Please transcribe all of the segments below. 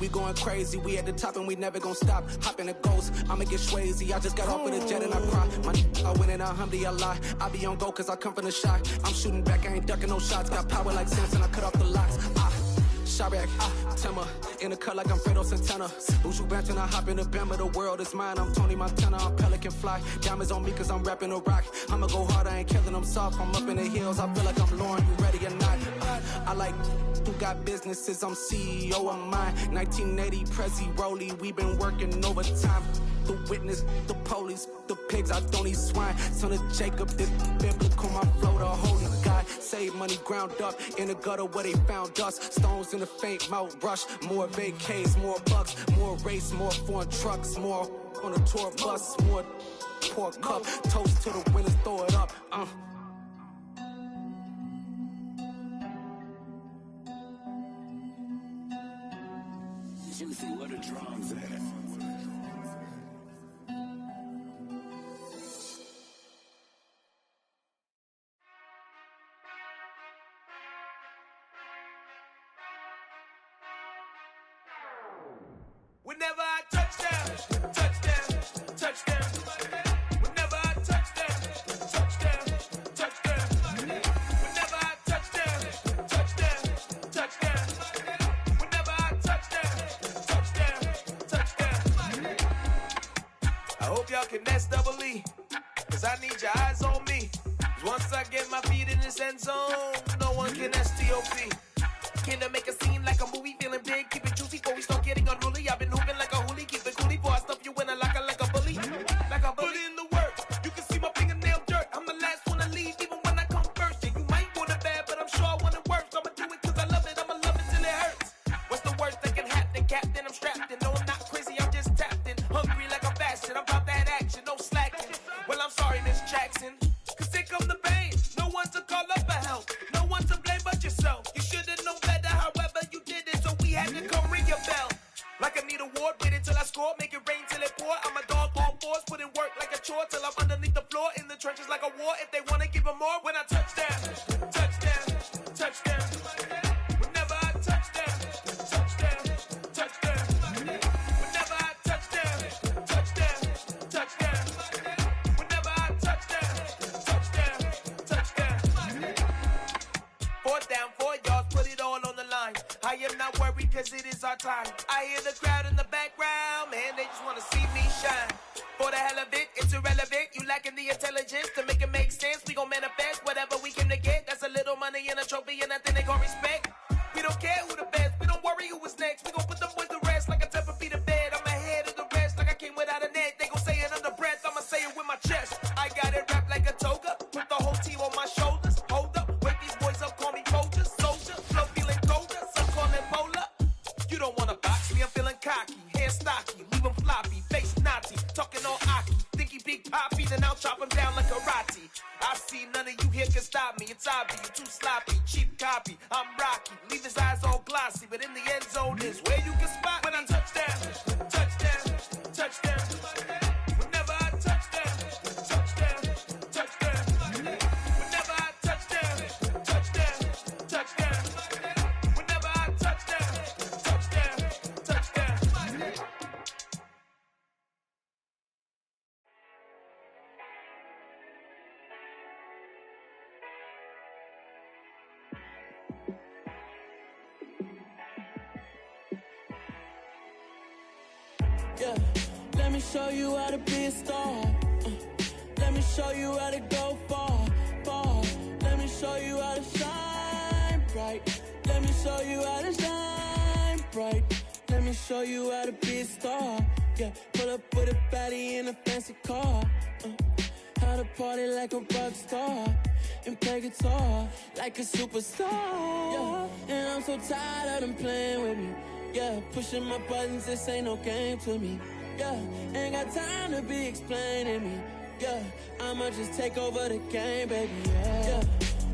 we going crazy. We at the top and we never gon' stop. Hop in the ghost, I'ma get Swayze. I just got off with a jet and I cry. I win in a Humvee, I lie. I be on go cause I come from the shot. I'm shooting back, I ain't ducking no shots. Got power like Samson, I cut off the locks. Chirac, Timmer, in the cut like I'm Fredo Santana. Buju Banton, I hop in the Bama, the world is mine. I'm Tony Montana, I'm Pelican Fly. Diamonds on me cause I'm rapping a rock. I'ma go hard, I ain't killing them soft. I'm up in the hills, I feel like I'm Lauren, you ready or not? I like who got businesses, I'm CEO of mine. 1980, Prezi Rolly, we been working overtime. The witness, the police, the pigs, I don't eat swine. Son of Jacob, this biblical, my flow, the holy God. Save money ground up in the gutter where they found us. Stones in the faint mouth rush. More vacays, more bucks, more race, more foreign trucks, more on a tour bus, more pour cup. Toast to the winners, throw it up. Juicy, where the drums at? Whenever I touchdown, touchdown, touchdown. Whenever I touchdown, touchdown, touchdown. Whenever I touchdown, touchdown, touchdown. Whenever I touchdown, touchdown, touchdown. I hope y'all can S-double-E, cause I need your eyes on me. Cause once I get my feet in this end zone, no one can S-T-O-P. Can I make a scene like a movie, feeling big, keep it juicy before we start getting unruly. I've been hooping like a hoolie, keep it coolie before I stuff you in a locker like a bully. Like a bully. Put in the work, you can see my fingernail dirt. I'm the last one to leave, even when I come first. And you might want it bad, but I'm sure I want it worse. I'ma do it cause I love it, I'ma love it till it hurts. What's the worst that can happen, Captain? I'm strapped in, no I'm not crazy, I'm just tapped in. Hungry like I'm fasting, I'm about that action, no slacking. Well I'm sorry Miss Jackson, cause here come the pain. No one to call up for help, no one to blame but yourself. You should've known better, however you did it, so we had to come ring your bell. Like I need a ward, wait until I score, make it rain till it pour. I'm a dog on fours, put in work like a chore till I'm underneath the floor, in the trenches like a war. If they wanna give them more, when I touch down, touchdown, touchdown. Whenever I touchdown, touchdown, touchdown. Whenever I touchdown, touchdown, touchdown. Whenever I touchdown, touchdown, touchdown. Fourth down, 4 yards, put it all on the line. I am not worried cause it is our time. I hear the crowd in the background, man, they just wanna see me shine. For the hell of it, it's irrelevant. You lacking the intelligence to make it make sense. We gon' manifest whatever we came to get. That's a little money and a trophy and nothing they gon' respect. We don't care who the best, we don't worry who is next. We gon' put them boys to rest like a 10 feet of bed. I'm ahead of the rest like I came without a net. They gon' say it under breath, I'ma say it with my chest. I got it wrapped like a toga, put the whole team on my shoulders. Hold up, wake these boys up, call me Folger, soldier. Flow feeling colder, some call it polar. You don't wanna box me, I'm feeling cocky. Hair stocky, leave him floppy, face naughty. Talking all aki, think he big poppy, then I'll chop him down like karate. I see none of you here can stop me. It's obvious, you too sloppy, cheap copy. I'm Rocky, leave his eyes all glossy, but in the end zone is where you can spot when I touchdown, touchdown, touchdown. Whenever I touchdown, touchdown, touchdown. Whenever I touchdown, touchdown, touchdown. Whenever I touchdown, touchdown, touchdown. Yeah, let me show you how to be a star. Let me show you how to go far, far. Let me show you how to shine bright. Let me show you how to shine bright. Let me show you how to be a star. Yeah, pull up with a baddie in a fancy car. How to party like a rock star and play guitar like a superstar. Yeah, and I'm so tired of them playing with me. Yeah, pushing my buttons, this ain't no game to me. Yeah, ain't got time to be explaining me. Yeah, I'ma just take over the game, baby. Yeah,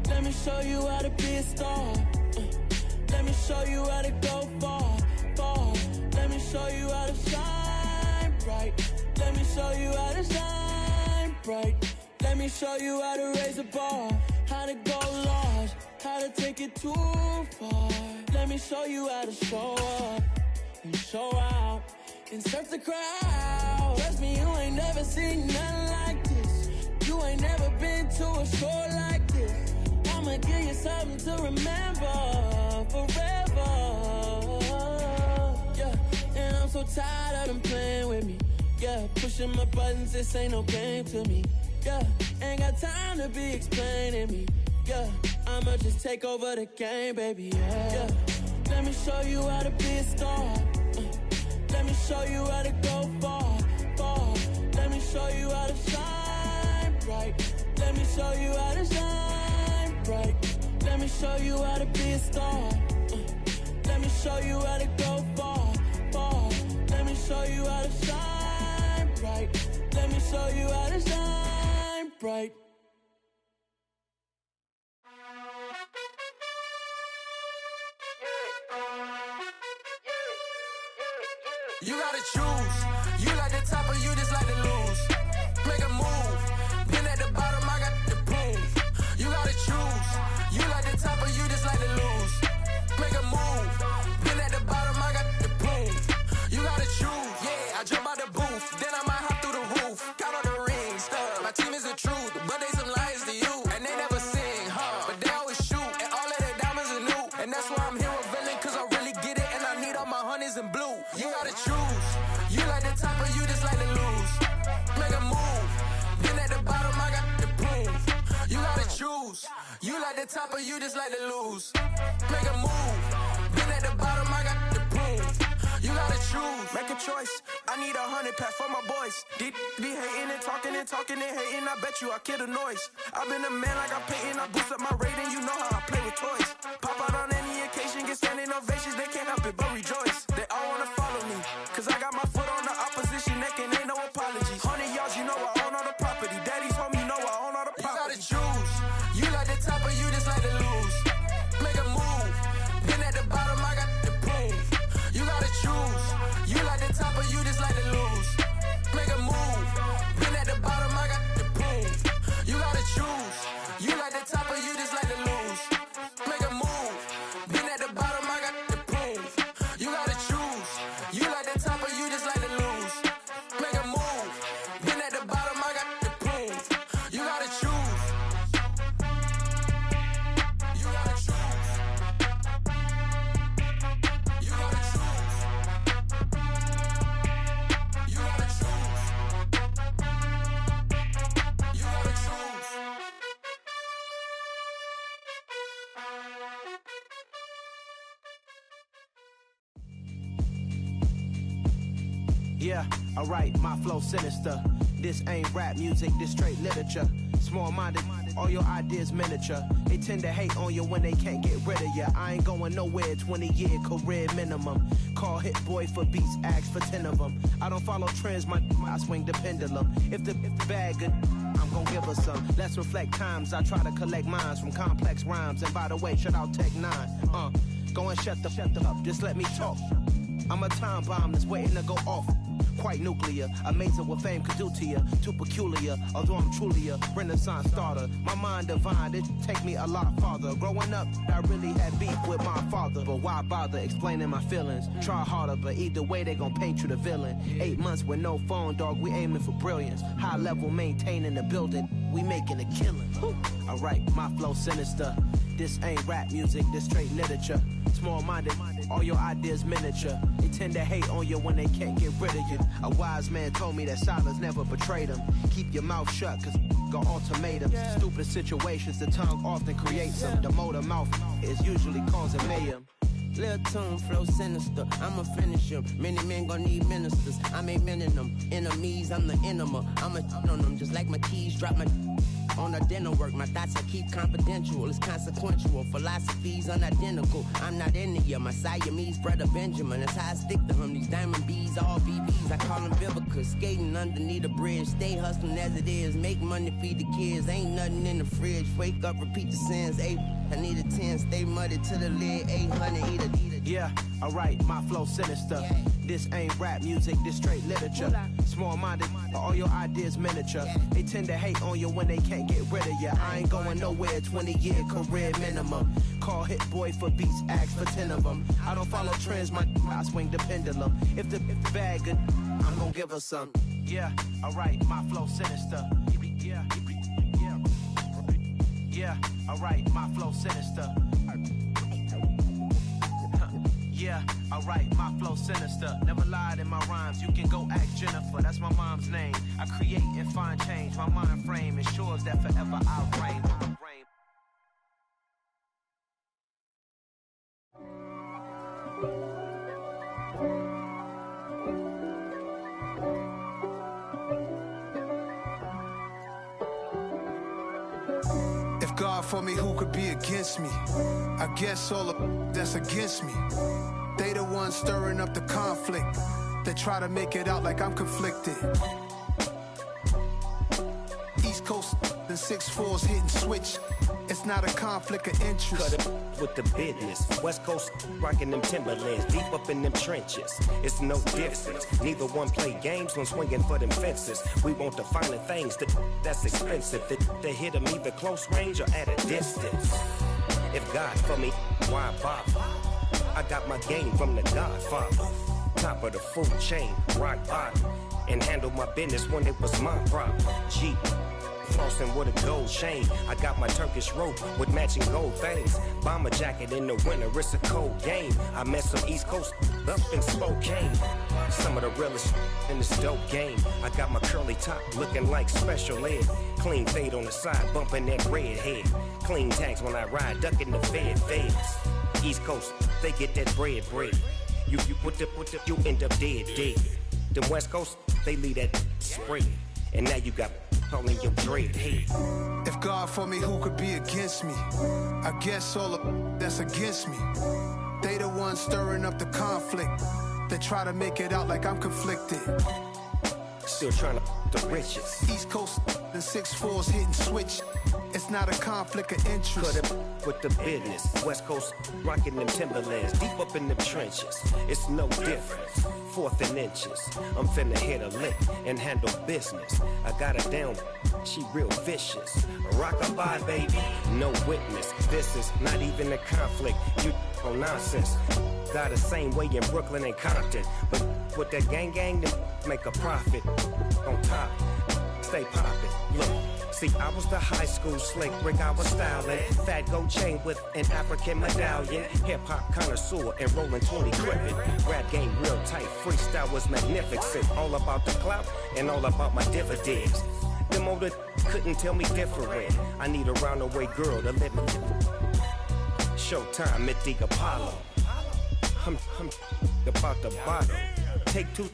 let me show you how to be a star. Let me show you how to go far, far. Let me show you how to shine bright. Let me show you how to shine bright. Let me show you how to raise a bar, how to go large, how to take it too far. Let me show you how to show up. and show out and search the crowd. Trust me, you ain't never seen nothing like this. You ain't never been to a show like this. I'ma give you something to remember forever. Yeah, and I'm so tired of them playing with me. Yeah, pushing my buttons, this ain't no game to me. Yeah, ain't got time to be explaining me. Yeah, I'ma just take over the game, baby. Yeah, let me show you how to be a star. Let me show you how to go far, far. Let me show you how to shine bright. Let me show you how to shine bright. Let me show you how to be a star. Let me show you how to go far, far. Let me show you how to shine bright. Let me show you how to shine bright. You gotta choose. You like the top or you just like to lose. Make a move. Been at the bottom, I got the proof. You gotta choose. You like the top or you just like to lose. Make a move. Been at the bottom, I got the proof. You gotta choose. Yeah, I jump out the booth. Then I might hop through the roof. Count on the rings. My team is the truth, but they some liars to you. And they never sing, but they always shoot. And all of their diamonds are new. And that's why I'm here revealing, cause I really get it. And I need all my honeys in blue. You gotta choose. You like the top or you just like to lose. Make a move. Been at the bottom, I got the proof. You gotta choose. You like the top or you just like to lose. Make a move. Been at the bottom, I got the proof. You gotta choose. Make a choice. I need 100 pack for my boys. Deep be hating and talking and talking and hating. I bet you I kill the noise. I've been a man like I'm Peyton. I boost up my rating. You know how I play with toys. Pop out on any occasion, get standing ovations. They can't help it but rejoice. They all wanna follow me, cause I got my foot on the opposition neck and ain't no apologies. 100 yards, you know I own all the property. Daddy's home, you know I own all the property. You gotta choose. You like the top or you just like to lose. Make a move. Been at the bottom, I got the proof. You gotta choose. You like the top or you just like to lose. Make a move. Been at the bottom, I got the proof. You gotta choose. You like the top or you just like to lose. Make a move. Been at the bottom, I got the proof. You gotta choose. You like the top or you just like to lose. Make a move. Been at the bottom, I got the proof. You gotta choose. You gotta choose. You gotta choose. You gotta choose. You gotta choose. Yeah, alright, my flow sinister. This ain't rap music, this straight literature. Small-minded, all your ideas miniature. They tend to hate on you when they can't get rid of you. I ain't going nowhere, 20-year career minimum. Call Hit Boy for beats, ask for 10 of them. I don't follow trends, I swing the pendulum. If the bag good, I'm gon' give her some. Let's reflect times, I try to collect minds from complex rhymes. And by the way, shout out Tech 9. Go and shut the up, just let me talk. I'm a time bomb that's waiting to go off. Quite nuclear, amazing what fame could do to you. Too peculiar, although I'm truly a renaissance starter. My mind divine, it take me a lot farther. Growing up, I really had beef with my father. But why bother explaining my feelings? Try harder, but either way they gon' paint you the villain. 8 months with no phone, dog, we aiming for brilliance. High level maintaining the building, we making a killing. Alright, my flow sinister. This ain't rap music, this straight literature. Small-minded, all your ideas miniature. They tend to hate on you when they can't get rid of you. A wise man told me that silence never betrayed him. Keep your mouth shut, cause got ultimatums. Stupid situations, the tongue often creates them. The motor mouth is usually causing mayhem. Lil' tune, flow sinister, I'ma finish him. Many men gon' need ministers, I'm aiming them. Enemies, I'm the enema, I'ma on them. Just like my keys, drop my on the dinner work. My thoughts I keep confidential, it's consequential. Philosophies unidentical, I'm not in the my Siamese brother Benjamin. That's how I stick to him, these diamond bees, all BBs. I call them Vivica, skating underneath the bridge. Stay hustling as it is, make money, feed the kids. Ain't nothing in the fridge, wake up, repeat the sins. I need a 10, stay muddy to the lid, 800, eat a. Yeah, alright, my flow sinister. This ain't rap music, this straight literature. Small-minded, all your ideas miniature. They tend to hate on you when they can't get rid of you. I ain't going nowhere, 20-year career minimum. Call Hit Boy for beats, ask for 10 of them. I don't follow trends, I swing the pendulum. If the bag good, I'm gonna give her some. Yeah, alright, my flow sinister. Yeah, alright, my flow sinister. Yeah, alright, my flow sinister. Never lied in my rhymes, you can go ask Jennifer. That's my mom's name. I create and find change. My mind frame ensures that forever I'll reign. If God for me, who could be against me? I guess all of that's against me. They the ones stirring up the conflict. They try to make it out like I'm conflicted. East Coast and 6'4's hitting switch. It's not a conflict of interest. Cut it with the business. West Coast rocking them Timberlands, deep up in them trenches. It's no difference. Neither one play games when swinging for them fences. We want the finer things that's expensive. They hit them either close range or at a distance. If God for me, why bother? I got my game from the Godfather. Top of the food chain, rock bottom. And handle my business when it was my problem. G. Flossing with a gold chain. I got my Turkish rope with matching gold things. Bomber jacket in the winter, it's a cold game. I met some East Coast up in Spokane. Some of the realest in this dope game. I got my curly top looking like special ed. Clean fade on the side, bumping that red head. Clean tags when I ride, ducking the feds. East Coast, they get that bread. You end up dead. Them West Coast, they leave that spread. And now you got all in your dread head. If God for me, who could be against me? I guess all of that's against me. They the ones stirring up the conflict. They try to make it out like I'm conflicted. Still trying to the riches. East Coast and 6'4's hitting switch. It's not a conflict of interest. Cut it with the business. West Coast rocking them Timberlands, deep up in them trenches. It's no difference. 4th and inches. I'm finna hit a lick and handle business. I got her down, she real vicious. Rock-a-bye, baby, no witness. This is not even a conflict. You on nonsense. Got the same way in Brooklyn and Compton. But with that gang, then make a profit. On top, stay poppin'. Look. See, I was the high school slick Rick, I was styling. Fat gold chain with an African medallion. Hip-hop connoisseur and rolling 20 crippin'. Rap game real tight, freestyle was magnificent. All about the clout and all about my dividends. Them older couldn't tell me different. I need a roundaway girl to let me Showtime at the Apollo. I'm about the bottom. Take 2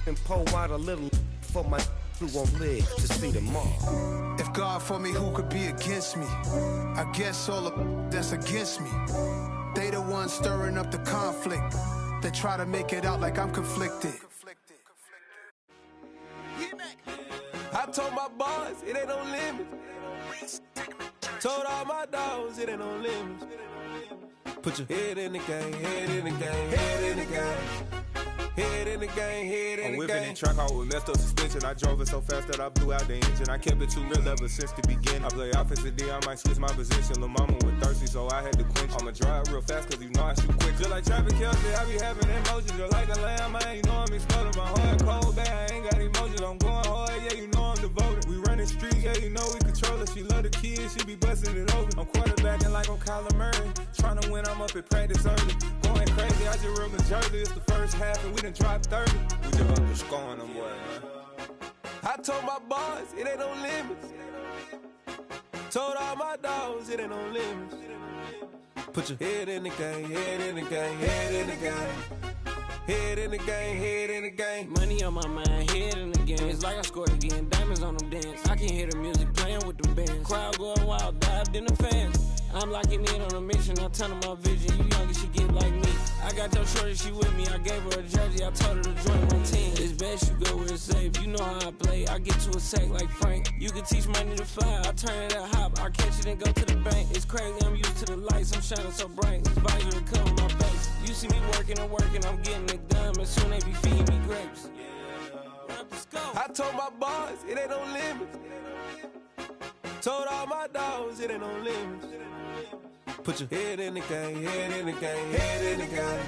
and pour out a little for my who won't live to see tomorrow. If God for me, who could be against me? I guess all of that's against me. They the ones stirring up the conflict. They try to make it out like I'm conflicted. I told my boys it ain't no limits. Told all my dogs it ain't no limits. Put your head in the game, head in the game, head in the game. Head in the game, head in the game. I'm whipping in track out with messed up suspension. I drove it so fast that I blew out the engine. I kept it too real ever since the beginning. I play offensive D, I might switch my position. Lil' mama was thirsty, so I had to quench. I'ma drive real fast, cause you know I shoot quick. Just like traffic Kelsey, I be having emotions. Just like the lamb, I ain't know I'm exploding. My heart cold, bad, I ain't got emotions. I'm going hard, yeah, you know I'm devoted. We running streets, yeah, you know we control it. She love the kids, she be busting it over. I'm quarterbacking like I'm Kyler Murray. Trying to win, I'm up at practice early. Going crazy, I just real Jersey. It's the first half and we done dropped 30. We just up to scoring them, boy, man. I told my boys it ain't no limits. Told all my dogs it ain't no limits. Put your head in the game, head in the game, head in the game. Head in the game, head in the game. Money on my mind, head in the game. It's like I scored again, diamonds on them dance. I can hear the music playing with them bands. Crowd going wild, dived in the fans. I'm locking in on a mission, I tell her my vision. You young and she get like me. I got your shorty, she with me. I gave her a jersey, I told her to join my team. It's best you go where it's safe. You know how I play, I get to a sack like Frank. You can teach money to fly, I turn it at hop. I catch it and go to the bank. It's crazy, I'm used to the lights, I'm shining so bright. This visor come on my face. You see me working and working, I'm getting it done, but soon they be feeding me grapes. I told my boss, it ain't no limits. Told all my dogs, it ain't no limits. Put your head in the game, head in the game, head in the game.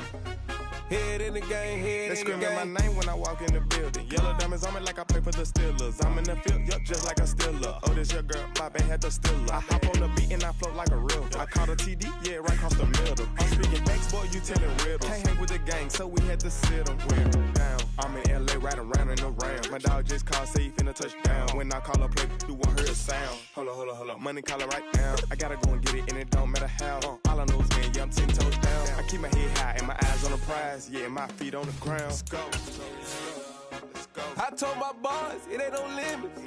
Head in the game, head in the game. They screaming my name when I walk in the building. Yellow diamonds on me like I play for the Steelers. I'm in the field, yup, just like a Steeler. Oh, this your girl, my band had the Steeler. I hop on the beat and I float like a river. I caught a TD, yeah, right across the middle. I'm speaking thanks, boy, you telling riddles. Can't hang with the gang, so we had to sit them down. I'm in LA, riding around in the Ram. My dog just called, say he finna touch down. When I call a play, you won't hear a sound. Hold up, money call it right now. I gotta go and get it, and it don't matter how. All I know is win, yeah, I'm 10 toes down. I keep my head high and my eyes on the prize. Yeah, my feet on the ground. Let's go. I told my boss, it ain't no limits.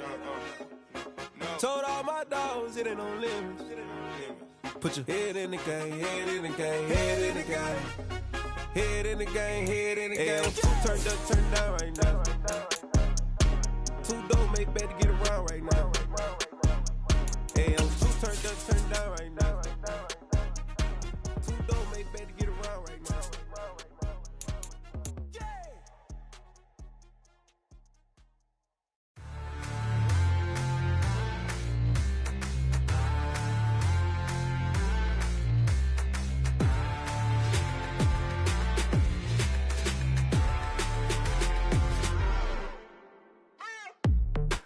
Told all my dogs, it ain't no limits. Put your head in the game, head in the game, head in the game. Head in the game, head in the game. Two turned up, turned down right now. Two dope make better get around right now. Hey, I'm two turned up, turned down right now. Two dope make better get around right now.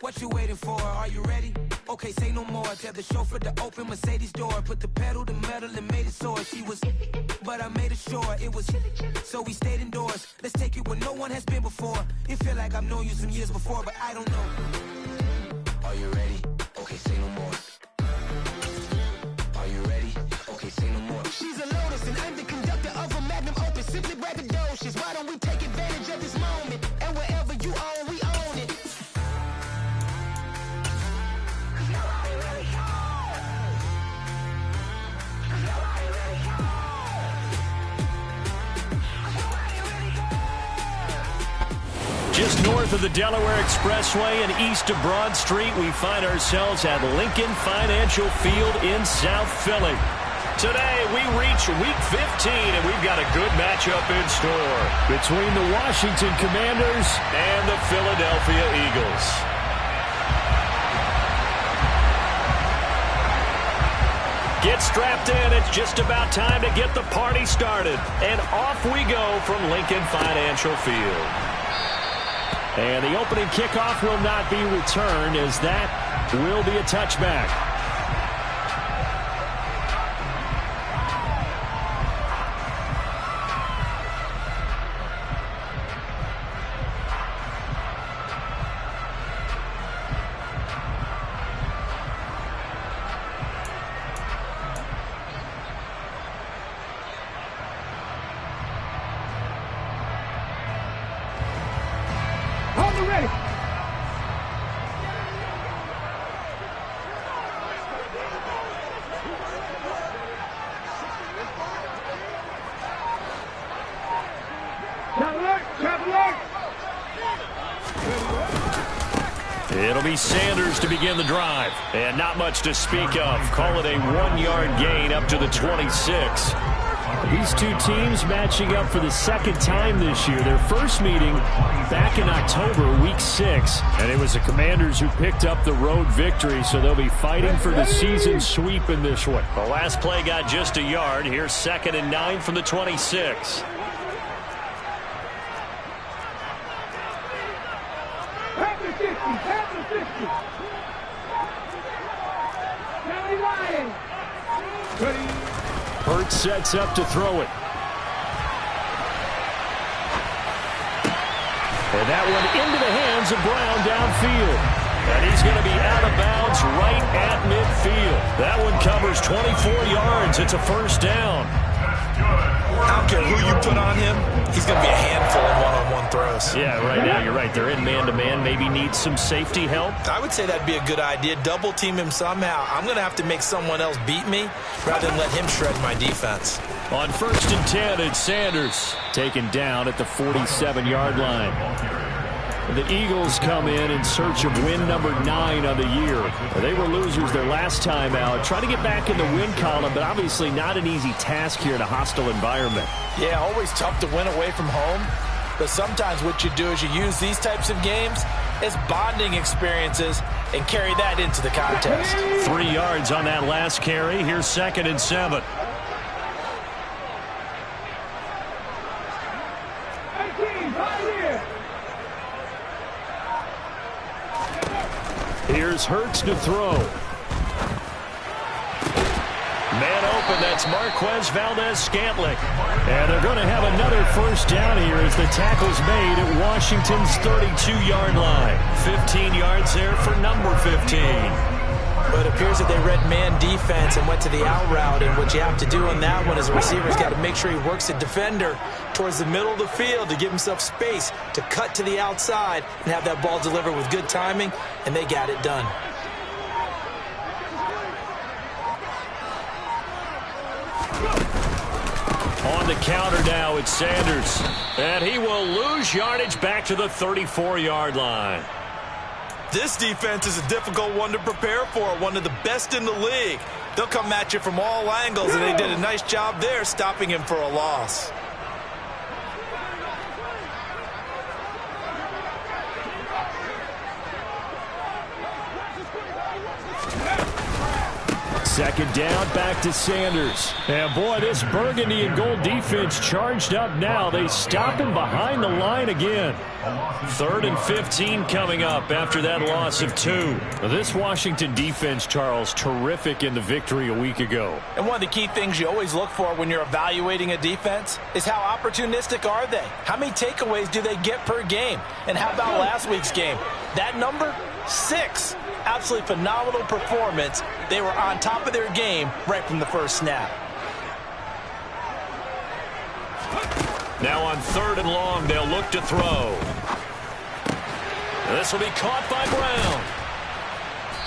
What you waiting for? Are you ready? Okay, say no more. Tell the chauffeur to open Mercedes door. Put the pedal to metal and made it soar. She was, but I made it sure it was. So we stayed indoors. Let's take it where no one has been before. It feel like I've known you some years before, but I don't know. Are you ready? Okay, say no more. Are you ready? Okay, say no more. She's a Lotus and I'm the conductor of a magnum opus. Simply braggadocious. Why don't we take advantage of this moment? And wherever you own, we own it. Just north of the Delaware Expressway and east of Broad Street, we find ourselves at Lincoln Financial Field in South Philly. Today, we reach Week 15, and we've got a good matchup in store between the Washington Commanders and the Philadelphia Eagles. Get strapped in. It's just about time to get the party started. And off we go from Lincoln Financial Field. And the opening kickoff will not be returned, as that will be a touchback. It'll be Sanders to begin the drive. And not much to speak of. Call it a 1-yard gain up to the 26. These two teams matching up for the second time this year. Their first meeting back in October, Week 6. And it was the Commanders who picked up the road victory, so they'll be fighting for the season sweep in this one. The last play got just a yard. Here's 2nd and 9 from the 26. Hurts sets up to throw it. And that one into the hands of Brown downfield. And he's going to be out of bounds right at midfield. That one covers 24 yards. It's a first down. I don't care who you put on him, he's going to be a handful in one-on-one throws. Yeah, right now you're right. They're in man-to-man. Maybe need some safety help. I would say that'd be a good idea. Double team him somehow. I'm going to have to make someone else beat me rather than let him shred my defense. On 1st and 10, it's Sanders taken down at the 47-yard line. The Eagles come in search of win number 9 on the year. They were losers their last time out. Trying to get back in the win column, but obviously not an easy task here in a hostile environment. Yeah, always tough to win away from home. But sometimes what you do is you use these types of games as bonding experiences and carry that into the contest. 3 yards on that last carry. Here's 2nd and 7. Here's Hurts to throw. Man open, that's Marquez Valdez-Scantling. And they're going to have another first down here as the tackle's made at Washington's 32-yard line. 15 yards there for number 15. But it appears that they read man defense and went to the out route. And what you have to do on that one is the receiver's got to make sure he works the defender towards the middle of the field to give himself space to cut to the outside and have that ball delivered with good timing, and they got it done. On the counter now, it's Sanders. And he will lose yardage back to the 34-yard line. This defense is a difficult one to prepare for, one of the best in the league. They'll come at you from all angles, and they did a nice job there stopping him for a loss. Second down, back to Sanders. And boy, this burgundy and gold defense charged up now. They stop him behind the line again. 3rd and 15 coming up after that loss of 2. This Washington defense, Charles, terrific in the victory a week ago. And one of the key things you always look for when you're evaluating a defense is how opportunistic are they? How many takeaways do they get per game? And how about last week's game? That number? 6. Absolutely phenomenal performance. They were on top of their game right from the first snap. Now on 3rd and long, they'll look to throw. This will be caught by Brown.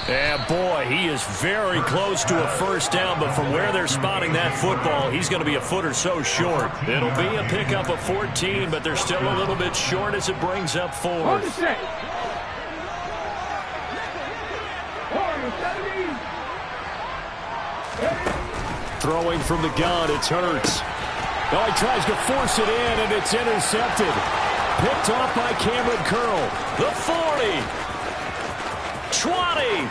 And boy, he is very close to a first down, but from where they're spotting that football, he's going to be a foot or so short. It'll be a pickup of 14, but they're still a little bit short as it brings up 4th. Throwing from the gun, it's Hurts. Oh, he tries to force it in, and it's intercepted. Picked off by Cameron Curl. The 40. 20.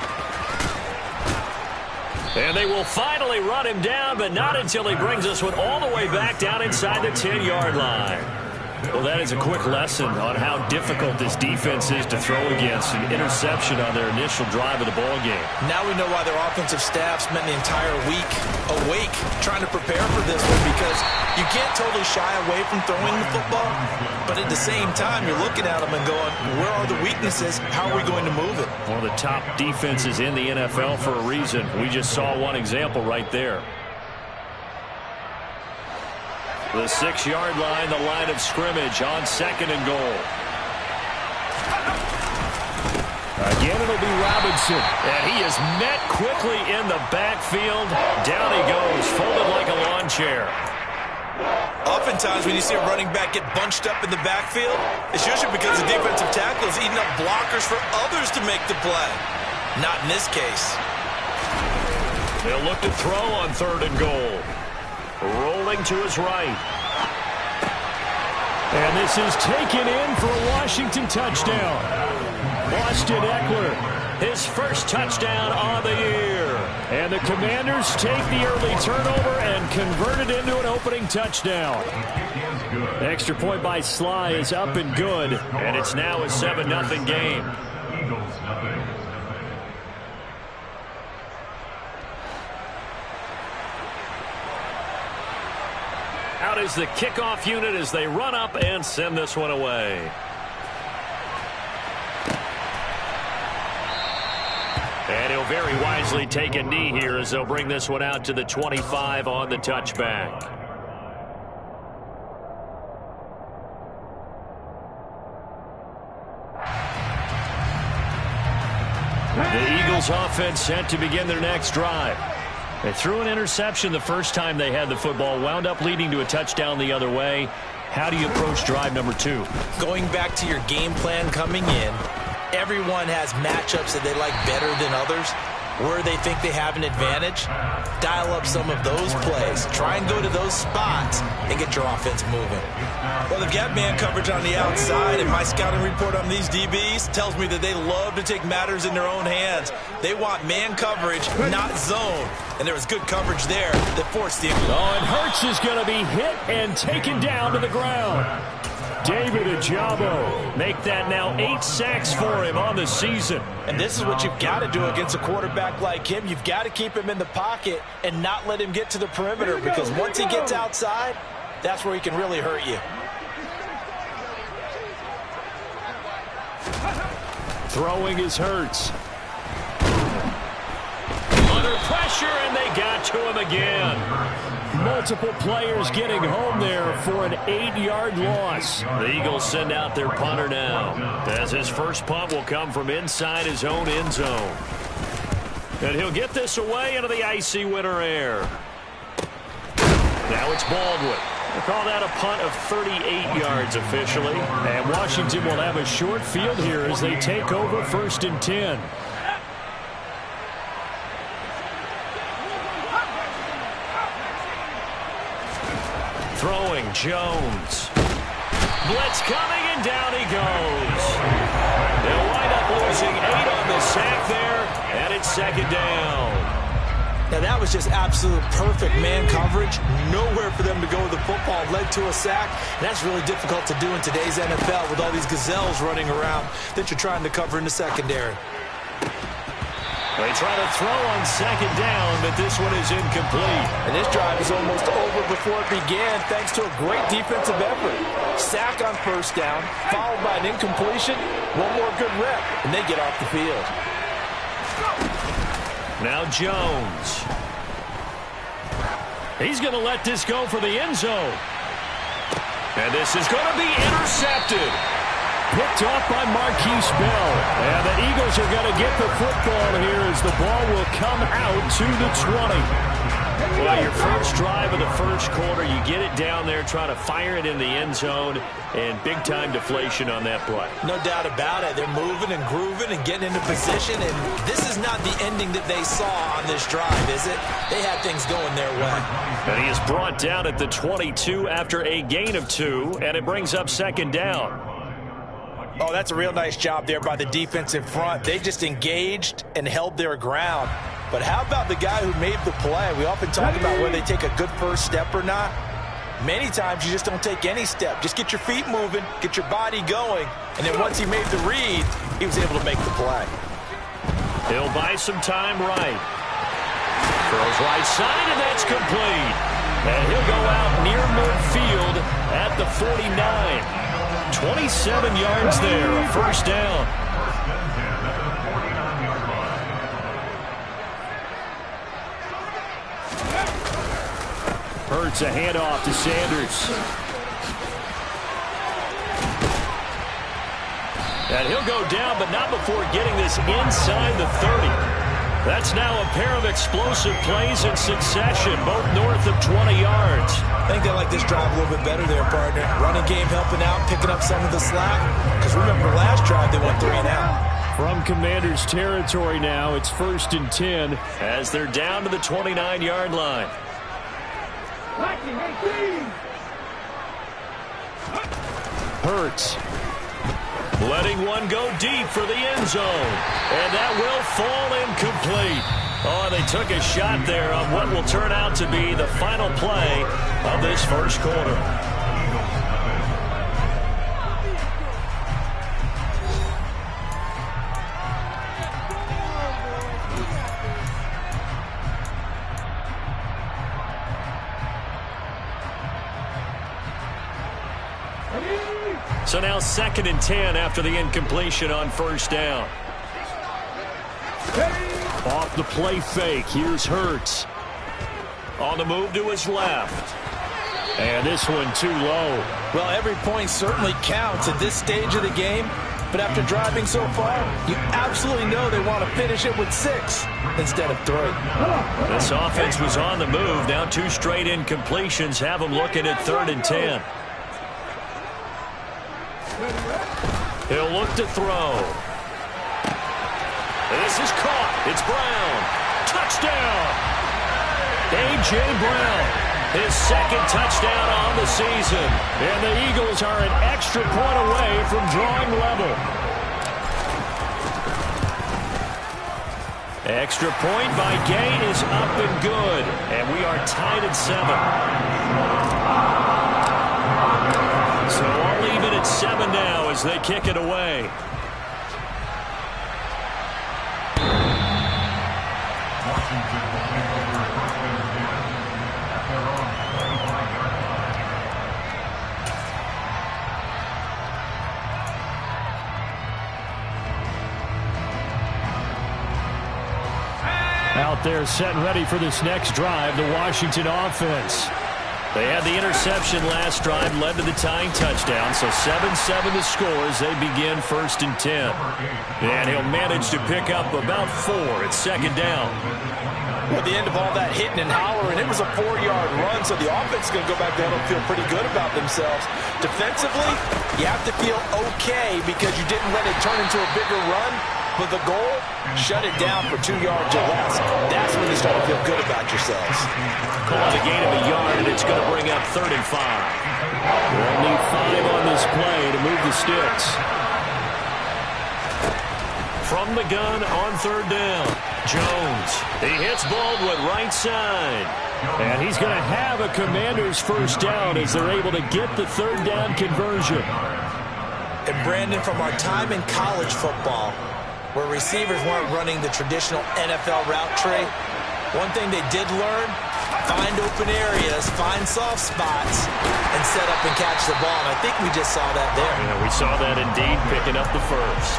And they will finally run him down, but not until he brings us one all the way back down inside the 10-yard line. Well, that is a quick lesson on how difficult this defense is to throw against. An interception on their initial drive of the ball game. Now we know why their offensive staff spent the entire week awake trying to prepare for this one, because you can't totally shy away from throwing the football, but at the same time you're looking at them and going, where are the weaknesses? How are we going to move it? One of the top defenses in the NFL for a reason. We just saw one example right there. The 6-yard line, the line of scrimmage on 2nd and goal. Again, it'll be Robinson. And he is met quickly in the backfield. Down he goes, folded like a lawn chair. Oftentimes when you see a running back get bunched up in the backfield, it's usually because the defensive tackle is eating up blockers for others to make the play. Not in this case. They'll look to throw on 3rd and goal. Rolling to his right. And this is taken in for a Washington touchdown. Austin Eckler, his first touchdown on the year. And the Commanders take the early turnover and convert it into an opening touchdown. Extra point by Sly is up and good, and it's now a 7-0 game. Out is the kickoff unit as they run up and send this one away. And he'll very wisely take a knee here as they'll bring this one out to the 25 on the touchback. The Eagles offense set to begin their next drive. They threw an interception the first time they had the football, wound up leading to a touchdown the other way. How do you approach drive number 2? Going back to your game plan coming in, everyone has matchups that they like better than others. Where they think they have an advantage, dial up some of those plays. Try and go to those spots and get your offense moving. Well, they've got man coverage on the outside, and my scouting report on these DBs tells me that they love to take matters in their own hands. They want man coverage, not zone. And there was good coverage there that forced the... Oh, and Hurts is going to be hit and taken down to the ground. David Ajabo make that now 8 sacks for him on the season. And this is what you've got to do against a quarterback like him. You've got to keep him in the pocket and not let him get to the perimeter, because once he gets outside, that's where he can really hurt you. Throwing is Hurts. Under pressure, and they got to him again. Multiple players getting home there for an 8-yard loss. The Eagles send out their punter now, as his first punt will come from inside his own end zone. And he'll get this away into the icy winter air. Now it's Baldwin. We'll call that a punt of 38 yards officially. And Washington will have a short field here as they take over 1st and 10. Throwing, Jones. Blitz coming, and down he goes. They'll wind up losing 8 on the sack there, and it's 2nd down. Now that was just absolute perfect man coverage. Nowhere for them to go with the football. Led to a sack. And that's really difficult to do in today's NFL with all these gazelles running around that you're trying to cover in the secondary. They try to throw on 2nd down, but this one is incomplete. And this drive is almost over before it began thanks to a great defensive effort. Sack on 1st down, followed by an incompletion, one more good rep, and they get off the field. Now Jones. He's going to let this go for the end zone. And this is going to be intercepted. Picked off by Marquise Bell. And the Eagles are going to get the football here as the ball will come out to the 20. Well, your first drive of the first quarter, you get it down there, trying to fire it in the end zone, and big-time deflation on that play. No doubt about it. They're moving and grooving and getting into position, and this is not the ending that they saw on this drive, is it? They had things going their way. And he is brought down at the 22 after a gain of 2, and it brings up 2nd down. Oh, that's a real nice job there by the defense in front. They just engaged and held their ground. But how about the guy who made the play? We often talk about whether they take a good first step or not. Many times you just don't take any step. Just get your feet moving, get your body going, and then once he made the read, he was able to make the play. He'll buy some time right. Throws right side, and that's complete. And he'll go out near midfield at the 49. 27 yards there, a 1st down. Hurts a handoff to Sanders. And he'll go down, but not before getting this inside the 30. That's now a pair of explosive plays in succession, both north of 20 yards. I think they like this drive a little bit better there, partner. Running game helping out, picking up some of the slack. Because remember, last drive they went 3 and out. From Commanders territory now, it's 1st and 10 as they're down to the 29-yard line. Hurts. Letting one go deep for the end zone. And that will fall incomplete. Oh, they took a shot there on what will turn out to be the final play of this first quarter. So now 2nd and 10 after the incompletion on 1st down. Off the play fake, here's Hurts. On the move to his left. And this one too low. Well, every point certainly counts at this stage of the game. But after driving so far, you absolutely know they want to finish it with 6 instead of 3. This offense was on the move. Now 2 straight incompletions have them looking at 3rd and 10. He'll look to throw. This is caught. It's Brown. Touchdown. A.J. Brown, his second touchdown on the season. And the Eagles are an extra point away from drawing level. Extra point by Gay is up and good. And we are tied at 7. So all even at 7 now as they kick it away. Out there set and ready for this next drive, the Washington offense. They had the interception last drive, led to the tying touchdown, so 7-7 the score as they begin 1st and 10. And he'll manage to pick up about 4 at 2nd down. At the end of all that hitting and hollering, it was a 4-yard run, so the offense is going to go back there and feel pretty good about themselves. Defensively, you have to feel okay because you didn't let it turn into a bigger run. But the goal, shut it down for 2 yards or less. That's when you start to feel good about yourselves. Call it a gain of a yard, and it's going to bring up 3rd and 5. They'll need 5 on this play to move the sticks. From the gun on 3rd down, Jones. He hits Baldwin right side. And he's going to have a Commanders 1st down as they're able to get the 3rd down conversion. And Brandon, from our time in college football, where receivers weren't running the traditional NFL route tree, one thing they did learn, find open areas, find soft spots, and set up and catch the ball. And I think we just saw that there. Yeah, we saw that indeed, picking up the 1st.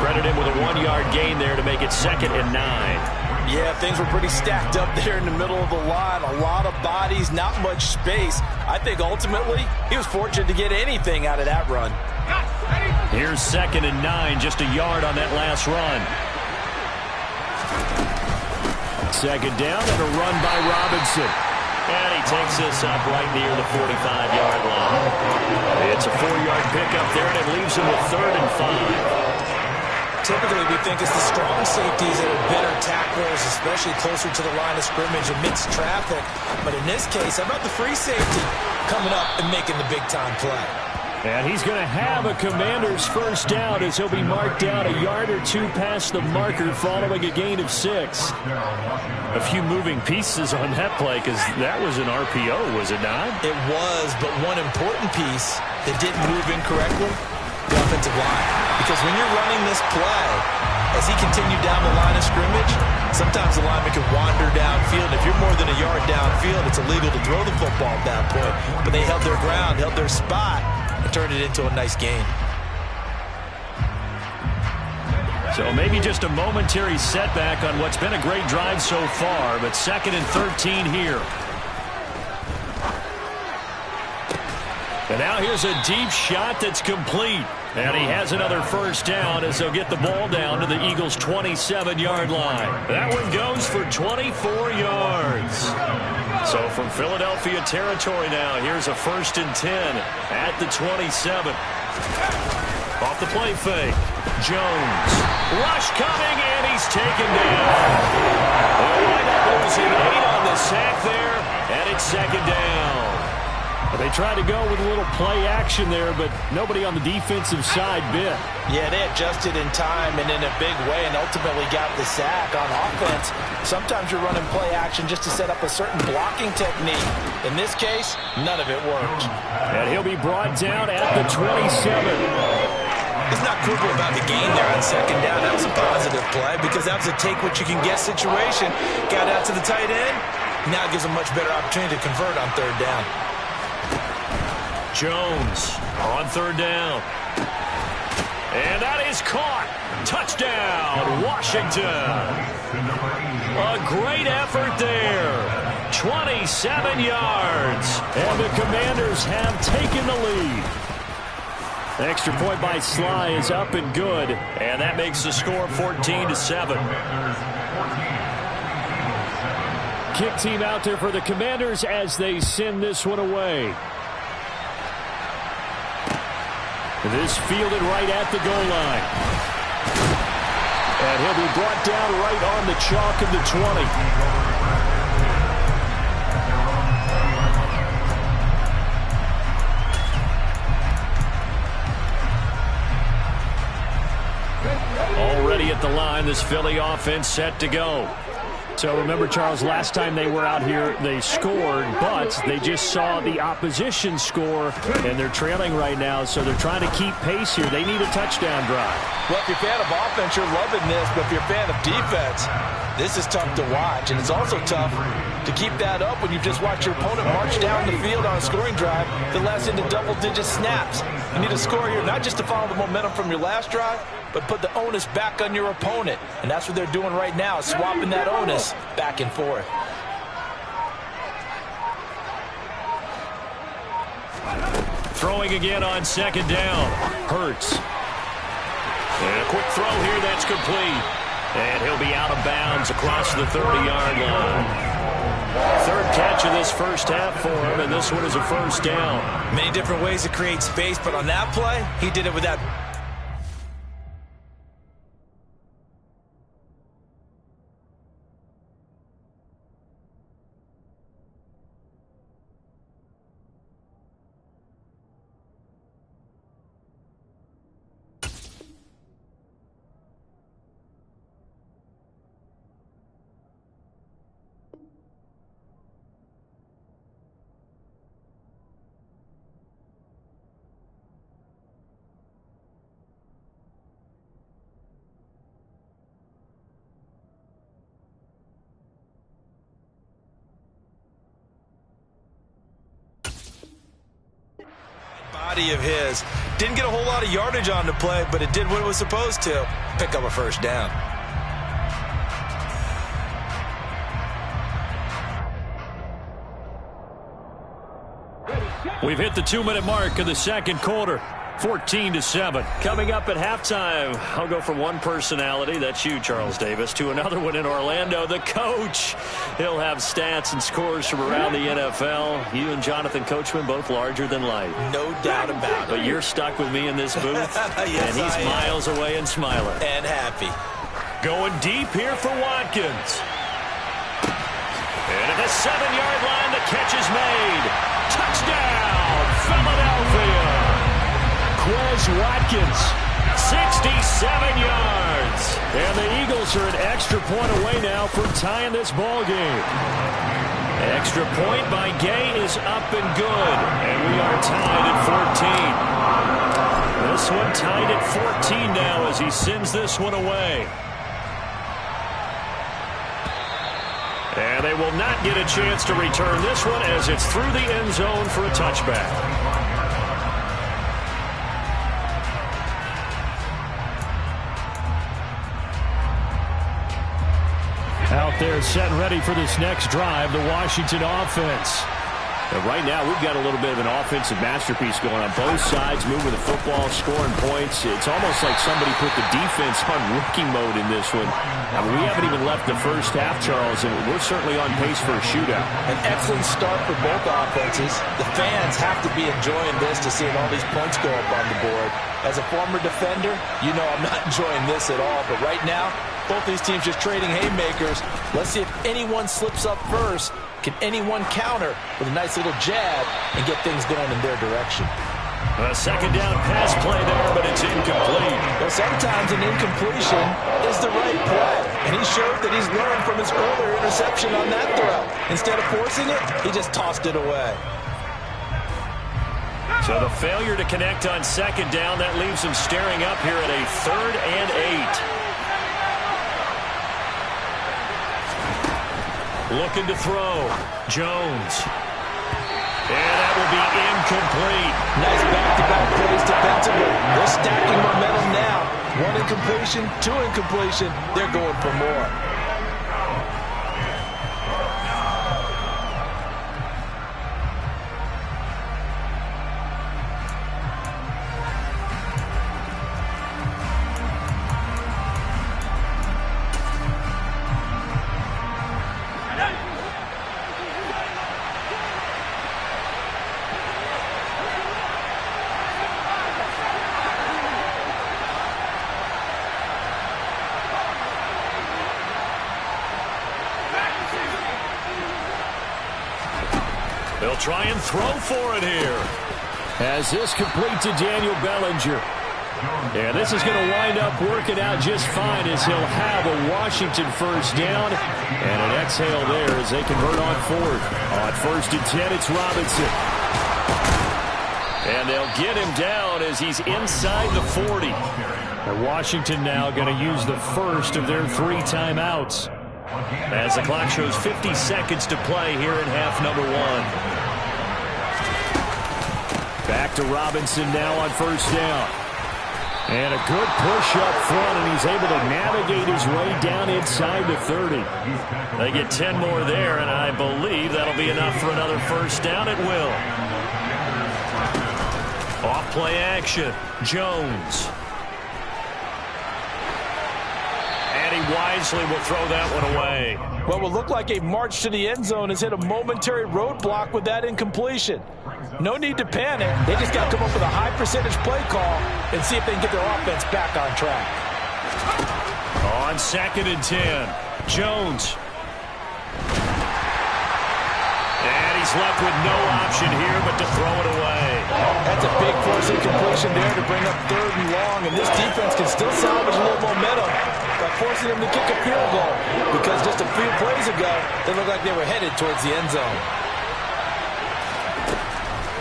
Credit him with a 1-yard gain there to make it 2nd and 9. Yeah, things were pretty stacked up there in the middle of the line. A lot of bodies, not much space. I think ultimately he was fortunate to get anything out of that run. Here's 2nd and 9, just a yard on that last run. 2nd down and a run by Robinson. And he takes this up right near the 45-yard line. It's a 4-yard pickup there, and it leaves him with 3rd and 5. Typically, we think it's the strong safeties that are better tacklers, especially closer to the line of scrimmage amidst traffic. But in this case, how about the free safety coming up and making the big-time play? And he's going to have a Commanders 1st down as he'll be marked down a yard or 2 past the marker following a gain of 6. A few moving pieces on that play because that was an RPO, was it not? It was, but one important piece that didn't move incorrectly, the offensive line. Because when you're running this play, as he continued down the line of scrimmage, sometimes the lineman can wander downfield. If you're more than a yard downfield, it's illegal to throw the football at that point. But they held their ground, held their spot, and turned it into a nice game. So maybe just a momentary setback on what's been a great drive so far, but 2nd and 13 here. And now here's a deep shot that's complete. And he has another 1st down as they'll get the ball down to the Eagles' 27-yard line. That one goes for 24 yards. So from Philadelphia territory now, here's a 1st and 10 at the 27. Off the play fake, Jones. Rush coming, and he's taken down. They'll wind up losing 8 on the sack there, and it's 2nd down. They tried to go with a little play action there, but nobody on the defensive side bit. Yeah, they adjusted in time and in a big way and ultimately got the sack. On offense, sometimes you're running play action just to set up a certain blocking technique. In this case, none of it worked. And he'll be brought down at the 27. It's not quibble about the gain there on 2nd down. That was a positive play because that was a take-what-you-can-get situation. Got out to the tight end. Now it gives a much better opportunity to convert on 3rd down. Jones on 3rd down. And that is caught. Touchdown, Washington. A great effort there. 27 yards. And the Commanders have taken the lead. The extra point by Sly is up and good. And that makes the score 14-7. Kick team out there for the Commanders as they send this one away. This fielded right at the goal line. And he'll be brought down right on the chalk of the 20. Already at the line, this Philly offense set to go. So remember, Charles, last time they were out here, they scored, but they just saw the opposition score, and they're trailing right now, so they're trying to keep pace here. They need a touchdown drive. Well, if you're a fan of offense, you're loving this, but if you're a fan of defense, this is tough to watch, and it's also tough to keep that up when you just watch your opponent march down the field on a scoring drive that lasts into double-digit snaps. You need a score here, not just to follow the momentum from your last drive, but put the onus back on your opponent. And that's what they're doing right now, swapping that onus back and forth. Throwing again on second down. Hurts. And a quick throw here that's complete. And he'll be out of bounds across the 30-yard line. Third catch of this first half for him, and this one is a first down. Many different ways to create space, but on that play, he did it with that. Body of his. Didn't get a whole lot of yardage on the play, but it did what it was supposed to. Pick up a first down. We've hit the 2-minute mark of the second quarter. 14-7. Coming up at halftime, I'll go from one personality, that's you, Charles Davis, to another one in Orlando, the coach. He'll have stats and scores from around the NFL. You and Jonathan Coachman, both larger than life. No doubt about it. But you're stuck with me in this booth, yes, and he's miles away and smiling. And happy. Going deep here for Watkins. And at the 7-yard line, the catch is made. Touchdown, Philadelphia. Quez Watkins, 67 yards. And the Eagles are an extra point away now from tying this ball game. Extra point by Gay is up and good. And we are tied at 14. This one tied at 14 now as he sends this one away. And they will not get a chance to return this one as it's through the end zone for a touchback. Out there set and ready for this next drive, the Washington offense. And right now, we've got a little bit of an offensive masterpiece going on. Both sides moving the football, scoring points. It's almost like somebody put the defense on rookie mode in this one. I mean, we haven't even left the first half, Charles, and we're certainly on pace for a shootout. An excellent start for both offenses. The fans have to be enjoying this to seeing all these points go up on the board. As a former defender, you know I'm not enjoying this at all. But right now, both these teams just trading haymakers. Let's see if anyone slips up first. Can anyone counter with a nice little jab and get things going in their direction? A second down pass play there, but it's incomplete. Well, sometimes an incompletion is the right play. And he showed that he's learned from his earlier interception on that throw. Instead of forcing it, he just tossed it away. So the failure to connect on second down, that leaves him staring up here at a 3rd and 8. Looking to throw. Jones. And that will be incomplete. Nice back-to-back plays defensively. They're stacking momentum now. 1 incompletion, 2 incompletion. They're going for more. They'll try and throw for it here. As this complete to Daniel Bellinger. And this is going to wind up working out just fine as he'll have a Washington first down and an exhale there as they convert on fourth. On 1st and 10, it's Robinson. And they'll get him down as he's inside the 40. And Washington now going to use the first of their 3 timeouts. As the clock shows 50 seconds to play here in half number 1. Back to Robinson now on 1st down. And a good push up front, and he's able to navigate his way down inside the 30. They get 10 more there, and I believe that'll be enough for another first down. It will. Off play action. Jones. And he wisely will throw that one away. What will look like a march to the end zone has hit a momentary roadblock with that incompletion. No need to panic. They just got to come up with a high percentage play call and see if they can get their offense back on track. On 2nd and 10, Jones. And he's left with no option here but to throw it away. That's a big force incompletion there to bring up 3rd and long, and this defense can still salvage a little momentum by forcing them to kick a field goal, because just a few plays ago, they looked like they were headed towards the end zone.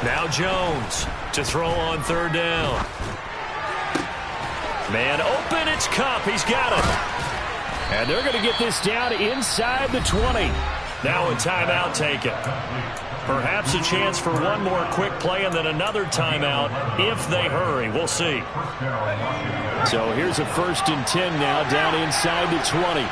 Now Jones to throw on 3rd down. Man open, it's Kupp. He's got it. And they're going to get this down inside the 20. Now a timeout taken. Perhaps a chance for one more quick play and then another timeout if they hurry. We'll see. So here's a 1st and 10 now down inside the 20.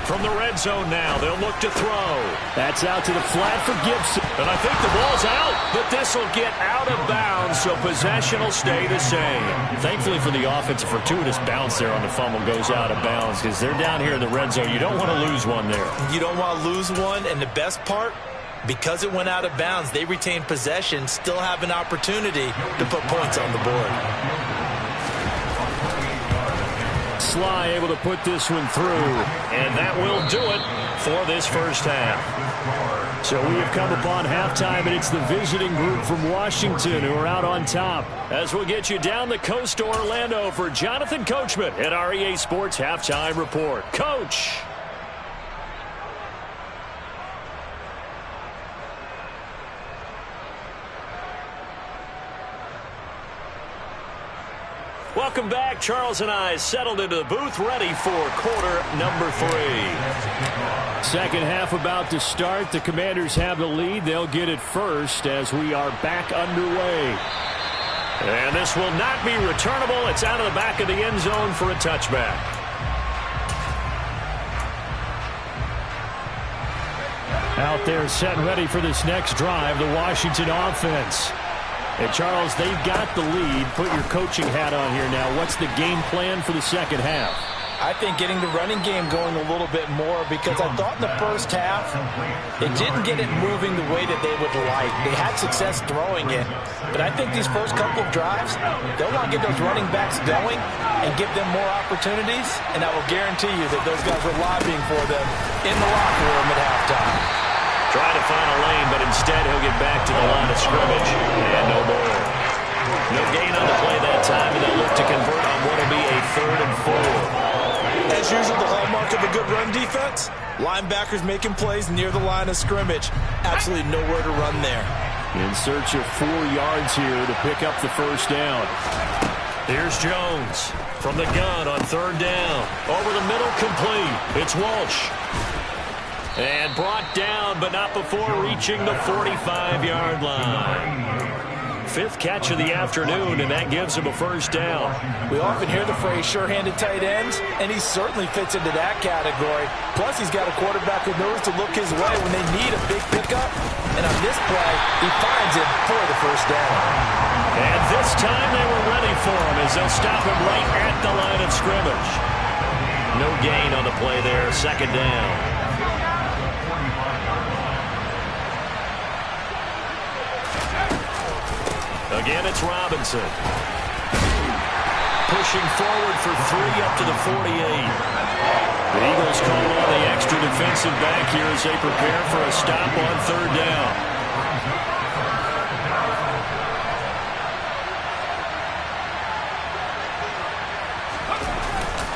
From the red zone now, they'll look to throw. That's out to the flat for Gibson. And I think the ball's out, but this will get out of bounds, so possession will stay the same. Thankfully for the offense, a fortuitous bounce there on the fumble goes out of bounds because they're down here in the red zone. You don't want to lose one there. You don't want to lose one, and the best part, because it went out of bounds, they retain possession, still have an opportunity to put points on the board. Sly able to put this one through, and that will do it for this first half. So we have come upon halftime, and it's the visiting group from Washington who are out on top. As we'll get you down the coast to Orlando for Jonathan Coachman at our EA Sports Halftime Report. Coach! Welcome back. Charles and I settled into the booth, ready for quarter number 3. Second half about to start. The Commanders have the lead. They'll get it first as we are back underway. And this will not be returnable. It's out of the back of the end zone for a touchback. Out there set and ready for this next drive, the Washington offense. And Charles, they've got the lead. Put your coaching hat on here now. What's the game plan for the second half? I think getting the running game going a little bit more, because I thought in the first half it didn't get it moving the way that they would like. They had success throwing it, but I think these first couple of drives, they'll want to get those running backs going and give them more opportunities, and I will guarantee you that those guys were lobbying for them in the locker room at halftime. Trying to find a lane, but instead he'll get back to the line of scrimmage. And no more. No gain on the play that time, and they'll look to convert on what will be a 3rd and 4. As usual, the hallmark of a good run defense, linebackers making plays near the line of scrimmage. Absolutely nowhere to run there. In search of 4 yards here to pick up the first down. Here's Jones from the gun on 3rd down. Over the middle, complete. It's Walsh. And brought down, but not before reaching the 45-yard line. 5th catch of the afternoon, and that gives him a first down. We often hear the phrase sure-handed tight ends, and he certainly fits into that category. Plus, he's got a quarterback who knows to look his way when they need a big pickup. And on this play, he finds it for the first down. And this time they were ready for him as they'll stop him right at the line of scrimmage. No gain on the play there, 2nd down. Again, it's Robinson. Pushing forward for 3 up to the 48. The Eagles call on the extra defensive back here as they prepare for a stop on third down.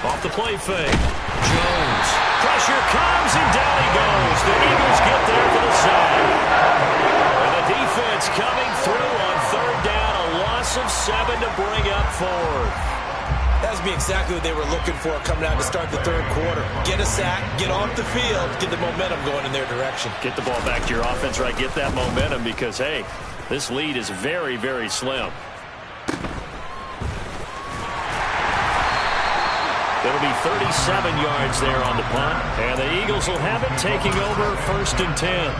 Off the play fake. Jones. Pressure comes and down he goes. The Eagles get there for the sack. And the defense coming through on third down. A loss of 7 to bring up fourth. That would be exactly what they were looking for coming out to start the third quarter. Get a sack, get off the field, get the momentum going in their direction. Get the ball back to your offense, right? Get that momentum because, hey, this lead is very, very slim. It'll be 37 yards there on the punt. And the Eagles will have it taking over 1st and 10.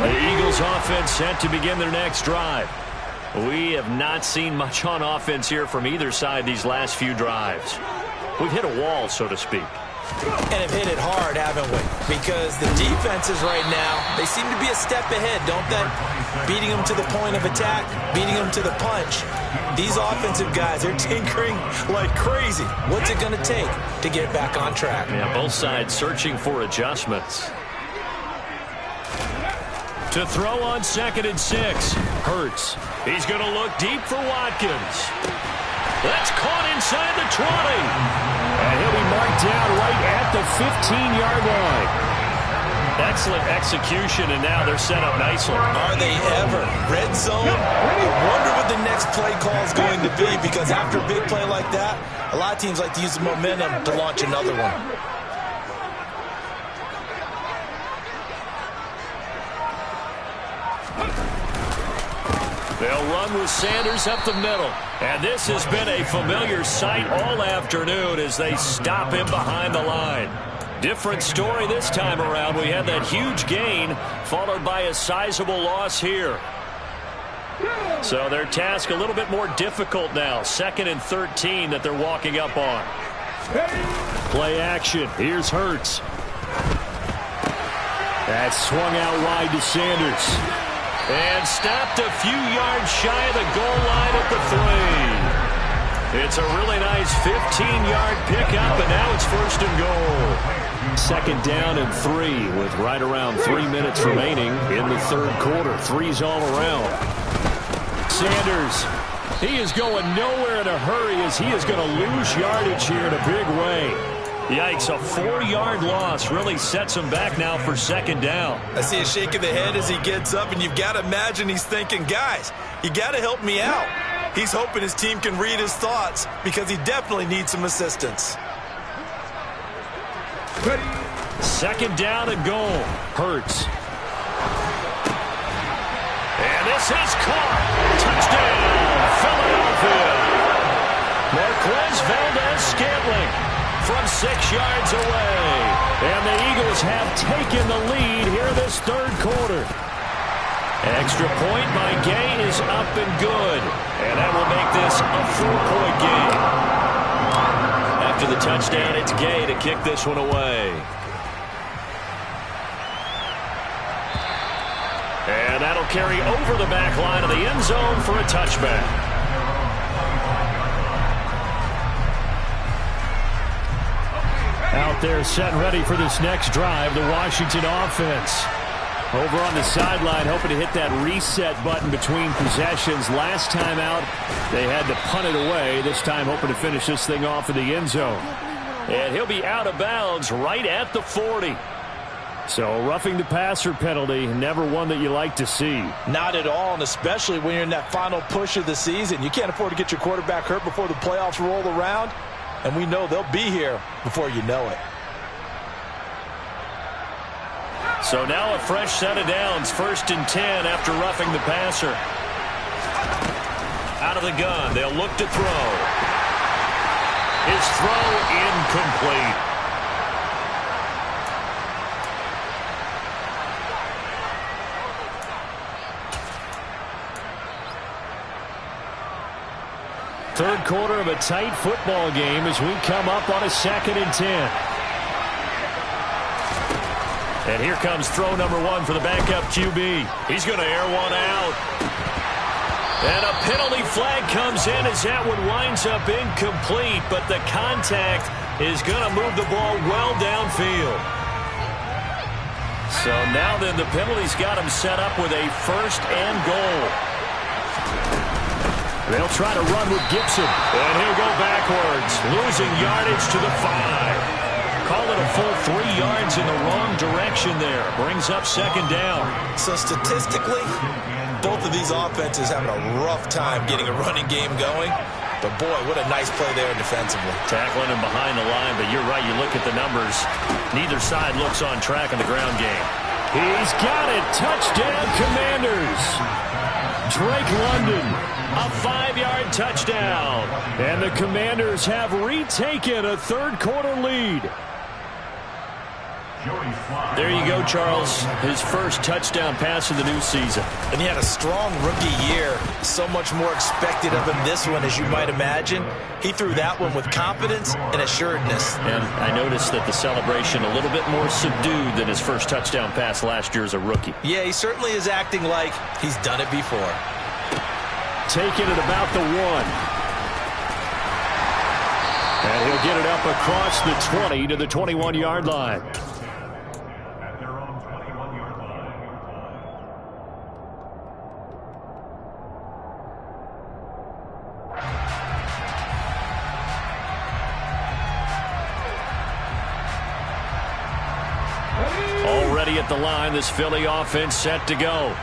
The Eagles offense set to begin their next drive. We have not seen much on offense here from either side these last few drives. We've hit a wall, so to speak. And have hit it hard, haven't we? Because the defenses right now, they seem to be a step ahead, don't they? Beating them to the point of attack, beating them to the punch. These offensive guys are tinkering like crazy. What's it going to take to get back on track? Yeah, both sides searching for adjustments. To throw on 2nd and 6. Hurts. He's going to look deep for Watkins. That's caught inside the 20. And he'll be marked down right at the 15-yard line. Excellent execution, and now they're set up nicely. Are they ever? Red zone? I wonder what the next play call is going to be, because after a big play like that, a lot of teams like to use the momentum to launch another one. They'll run with Sanders up the middle. And this has been a familiar sight all afternoon as they stop him behind the line. Different story this time around. We had that huge gain followed by a sizable loss here. So their task a little bit more difficult now. 2nd and 13 that they're walking up on. Play action. Here's Hurts. That's swung out wide to Sanders. And stopped a few yards shy of the goal line at the 3. It's a really nice 15-yard pickup, and now it's 1st and goal. 2nd down and 3 with right around 3 minutes remaining in the third quarter. 3's all around. Sanders, he is going nowhere in a hurry as he is going to lose yardage here in a big way. Yikes, a 4-yard loss really sets him back now for 2nd down. I see a shake of the head as he gets up, and you've got to imagine he's thinking, guys, you got to help me out. He's hoping his team can read his thoughts because he definitely needs some assistance. 2nd down and goal. Hurts. And this is caught. Touchdown, Philadelphia. Marquez Valdez-Scantling from 6 yards away. And the Eagles have taken the lead here this third quarter. Extra point by Gay is up and good. And that will make this a 4-point game. After the touchdown, it's Gay to kick this one away. And that'll carry over the back line of the end zone for a touchback. Out there set and ready for this next drive, the Washington offense. Over on the sideline, hoping to hit that reset button between possessions. Last time out, they had to punt it away. This time, hoping to finish this thing off in the end zone. And he'll be out of bounds right at the 40. So, roughing the passer penalty, never one that you like to see. Not at all, and especially when you're in that final push of the season. You can't afford to get your quarterback hurt before the playoffs roll around. And we know they'll be here before you know it. So now a fresh set of downs, 1st and 10 after roughing the passer. Out of the gun, they'll look to throw. His throw incomplete. Third quarter of a tight football game as we come up on a 2nd and 10. And here comes throw number 1 for the backup QB. He's going to air one out. And a penalty flag comes in as that one winds up incomplete, but the contact is going to move the ball well downfield. So now then the penalty's got him set up with a 1st and goal. They'll try to run with Gibson, and he'll go backwards, losing yardage to the 5. Call it a full 3 yards in the wrong direction there. Brings up 2nd down. So statistically, both of these offenses having a rough time getting a running game going. But boy, what a nice play there defensively. Tackling him behind the line, but you're right. You look at the numbers. Neither side looks on track in the ground game. He's got it. Touchdown, Commanders. Drake London, a 5-yard touchdown. And the Commanders have retaken a 3rd-quarter lead. There you go, Charles. His first touchdown pass of the new season. And he had a strong rookie year. So much more expected of him this one, as you might imagine. He threw that one with confidence and assuredness. And I noticed that the celebration a little bit more subdued than his first touchdown pass last year as a rookie. Yeah, he certainly is acting like he's done it before. Taking it about the 1. And he'll get it up across the 20 to the 21-yard line. Already at the line, this Philly offense set to go.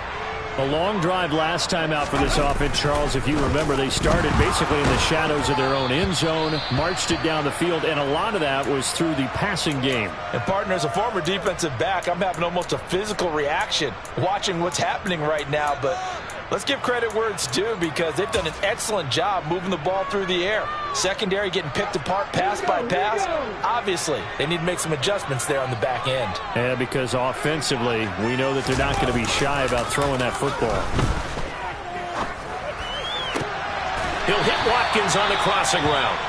A long drive last time out for this offense, Charles. If you remember, they started basically in the shadows of their own end zone, marched it down the field, and a lot of that was through the passing game. And, partner, as a former defensive back, I'm having almost a physical reaction watching what's happening right now. But let's give credit where it's due, because they've done an excellent job moving the ball through the air. Secondary getting picked apart pass by pass. Obviously, they need to make some adjustments there on the back end. Yeah, because offensively, we know that they're not going to be shy about throwing that football. He'll hit Watkins on the crossing route.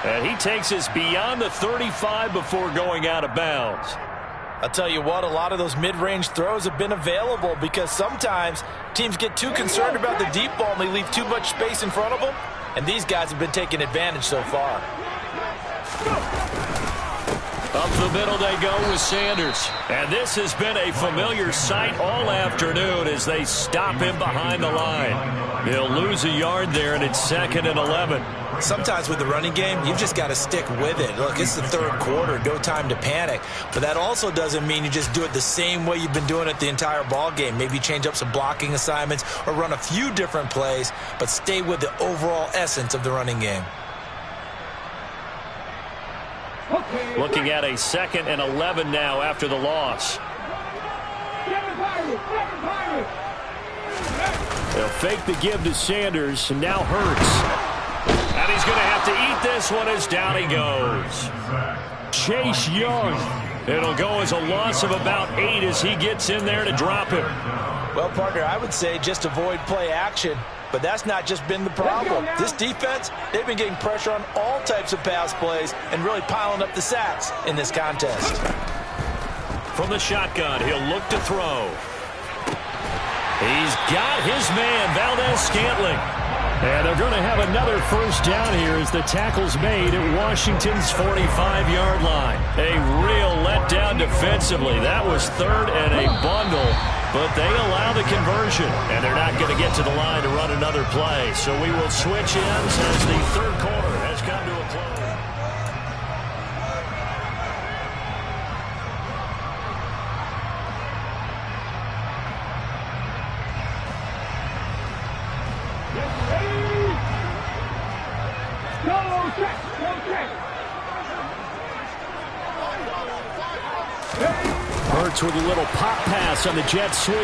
And he takes us beyond the 35 before going out of bounds. I'll tell you what, a lot of those mid-range throws have been available, because sometimes teams get too concerned about the deep ball and they leave too much space in front of them. And these guys have been taking advantage so far. Up the middle they go with Sanders. And this has been a familiar sight all afternoon as they stop him behind the line. They'll lose a yard there, and it's 2nd and 11. Sometimes with the running game, you've just got to stick with it. Look, it's the 3rd quarter, no time to panic. But that also doesn't mean you just do it the same way you've been doing it the entire ball game. Maybe change up some blocking assignments or run a few different plays, but stay with the overall essence of the running game. Looking at a 2nd and 11 now after the loss. They'll fake the give to Sanders, and now Hurts. And he's going to have to eat this one as down he goes. Chase Young. It'll go as a loss of about 8 as he gets in there to drop him. Well, partner, I would say just avoid play action. But that's not just been the problem. This defense, they've been getting pressure on all types of pass plays and really piling up the sacks in this contest. From the shotgun, he'll look to throw. He's got his man, Valdez-Scantling. And they're going to have another 1st down here as the tackle's made at Washington's 45-yard line. A real letdown defensively. That was 3rd and a bundle, but they allow the conversion. And they're not going to get to the line to run another play. So we will switch ends as the 3rd quarter has come to a close. Hurts with a little pop pass on the jet sweep.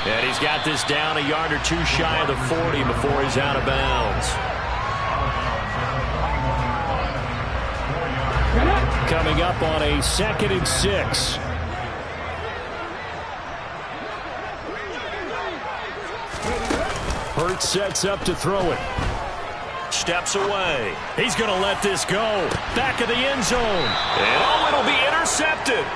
And he's got this down a yard or 2 shy of the 40 before he's out of bounds. Coming up on a 2nd and 6. Hurts sets up to throw it. steps away. He's going to let this go. Back of the end zone. And oh, it'll be intercepted.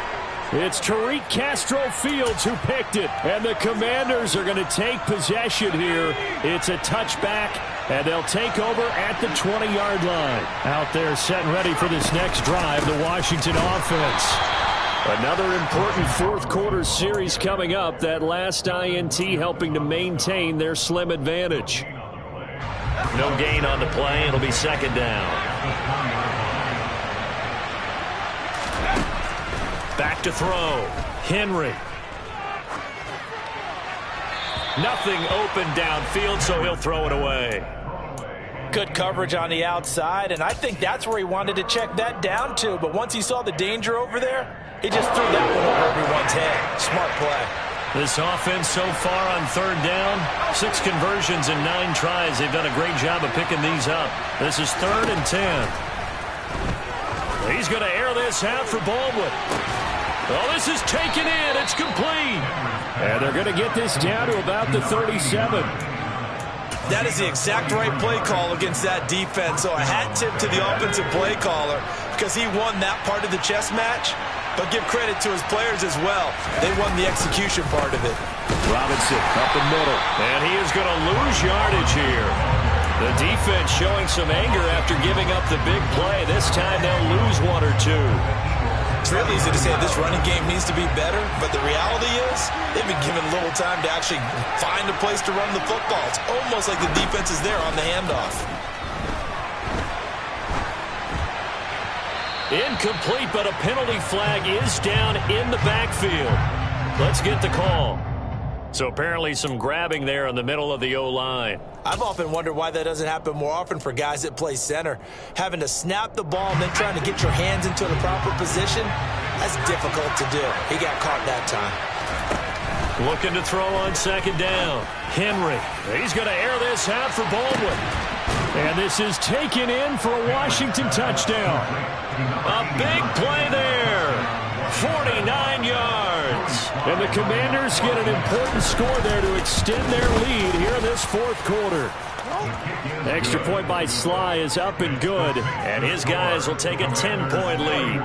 It's Tariq Castro-Fields who picked it. And the Commanders are going to take possession here. It's a touchback, and they'll take over at the 20-yard line. Out there set and ready for this next drive, the Washington offense. Another important fourth-quarter series coming up. That last INT helping to maintain their slim advantage. No gain on the play. It'll be second down. Back to throw. Henry. Nothing open downfield, so he'll throw it away. Good coverage on the outside, and I think that's where he wanted to check that down to. But once he saw the danger over there, he just threw that one over everyone's head. Smart play. This offense so far on third down, 6 conversions and 9 tries. They've done a great job of picking these up. This is 3rd and 10. He's going to air this out for Baldwin. Oh, this is taken in. It's complete. And they're going to get this down to about the 37. That is the exact right play call against that defense. So a hat tip to the offensive play caller because he won that part of the chess match. But give credit to his players as well. They won the execution part of it. Robinson up the middle. And he is going to lose yardage here. The defense showing some anger after giving up the big play. This time they'll lose 1 or 2. It's real easy to say this running game needs to be better, but the reality is they've been given little time to actually find a place to run the football. It's almost like the defense is there on the handoff. Incomplete, but a penalty flag is down in the backfield. Let's get the call. So apparently some grabbing there in the middle of the O-line. I've often wondered why that doesn't happen more often for guys that play center. Having to snap the ball and then trying to get your hands into the proper position, that's difficult to do. He got caught that time. Looking to throw on second down. Henry. He's going to air this out for Baldwin. And this is taken in for a Washington touchdown. A big play there. 49 yards. And the Commanders get an important score there to extend their lead here in this fourth quarter. Extra point by Sly is up and good. And his guys will take a 10-point lead.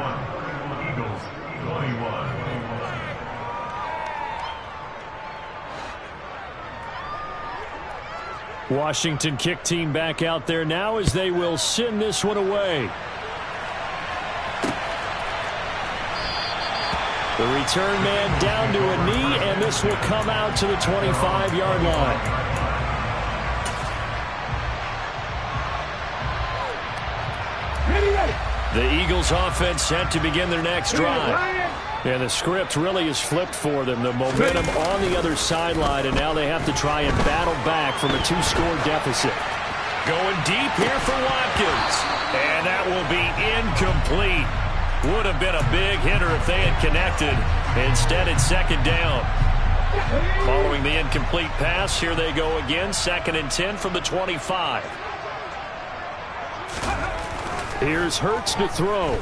Washington kick team back out there now as they will send this one away. The return man down to a knee, and this will come out to the 25-yard line. The Eagles offense set to begin their next drive. And the script really is flipped for them. The momentum on the other sideline, and now they have to try and battle back from a 2-score deficit. Going deep here for Watkins. And that will be incomplete. Would have been a big hitter if they had connected. Instead, it's second down. Following the incomplete pass, here they go again. 2nd and 10 from the 25. Here's Hurts to throw.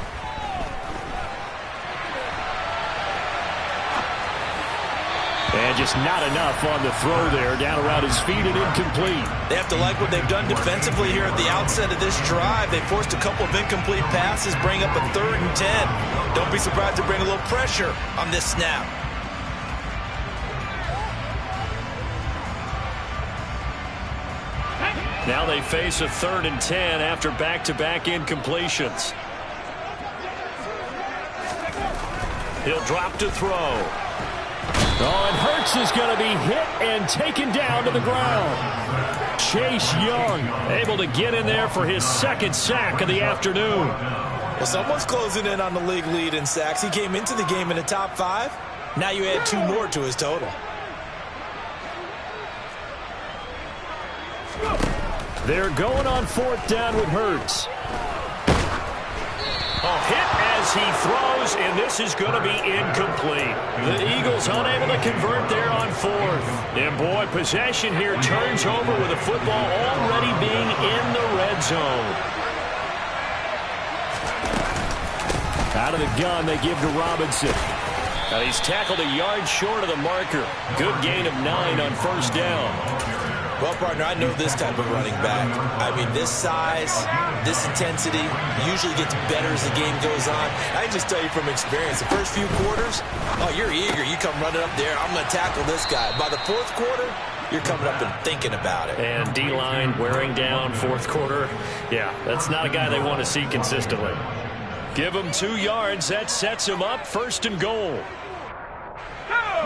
And just not enough on the throw there. Down around his feet and incomplete. They have to like what they've done defensively here at the outset of this drive. They forced a couple of incomplete passes, bring up a 3rd and 10. Don't be surprised to bring a little pressure on this snap. Now they face a 3rd and 10 after back-to-back incompletions. He'll drop to throw. Oh, and Hurts is going to be hit and taken down to the ground. Chase Young able to get in there for his 2nd sack of the afternoon. Well, someone's closing in on the league lead in sacks. He came into the game in the top 5. Now you add 2 more to his total. They're going on 4th down with Hurts. A hit as he throws, and this is going to be incomplete. The Eagles unable to convert there on 4th. And boy, possession here turns over with the football already being in the red zone. Out of the gun, they give to Robinson. Now he's tackled a yard short of the marker. Good gain of 9 on 1st down. Well, partner, I know this type of running back. I mean, this size, this intensity usually gets better as the game goes on. I can just tell you from experience, the first few quarters, oh, you're eager. You come running up there, I'm going to tackle this guy. By the fourth quarter, you're coming up and thinking about it. And D-line wearing down fourth quarter. Yeah, that's not a guy they want to see consistently. Give him 2 yards. That sets him up 1st and goal.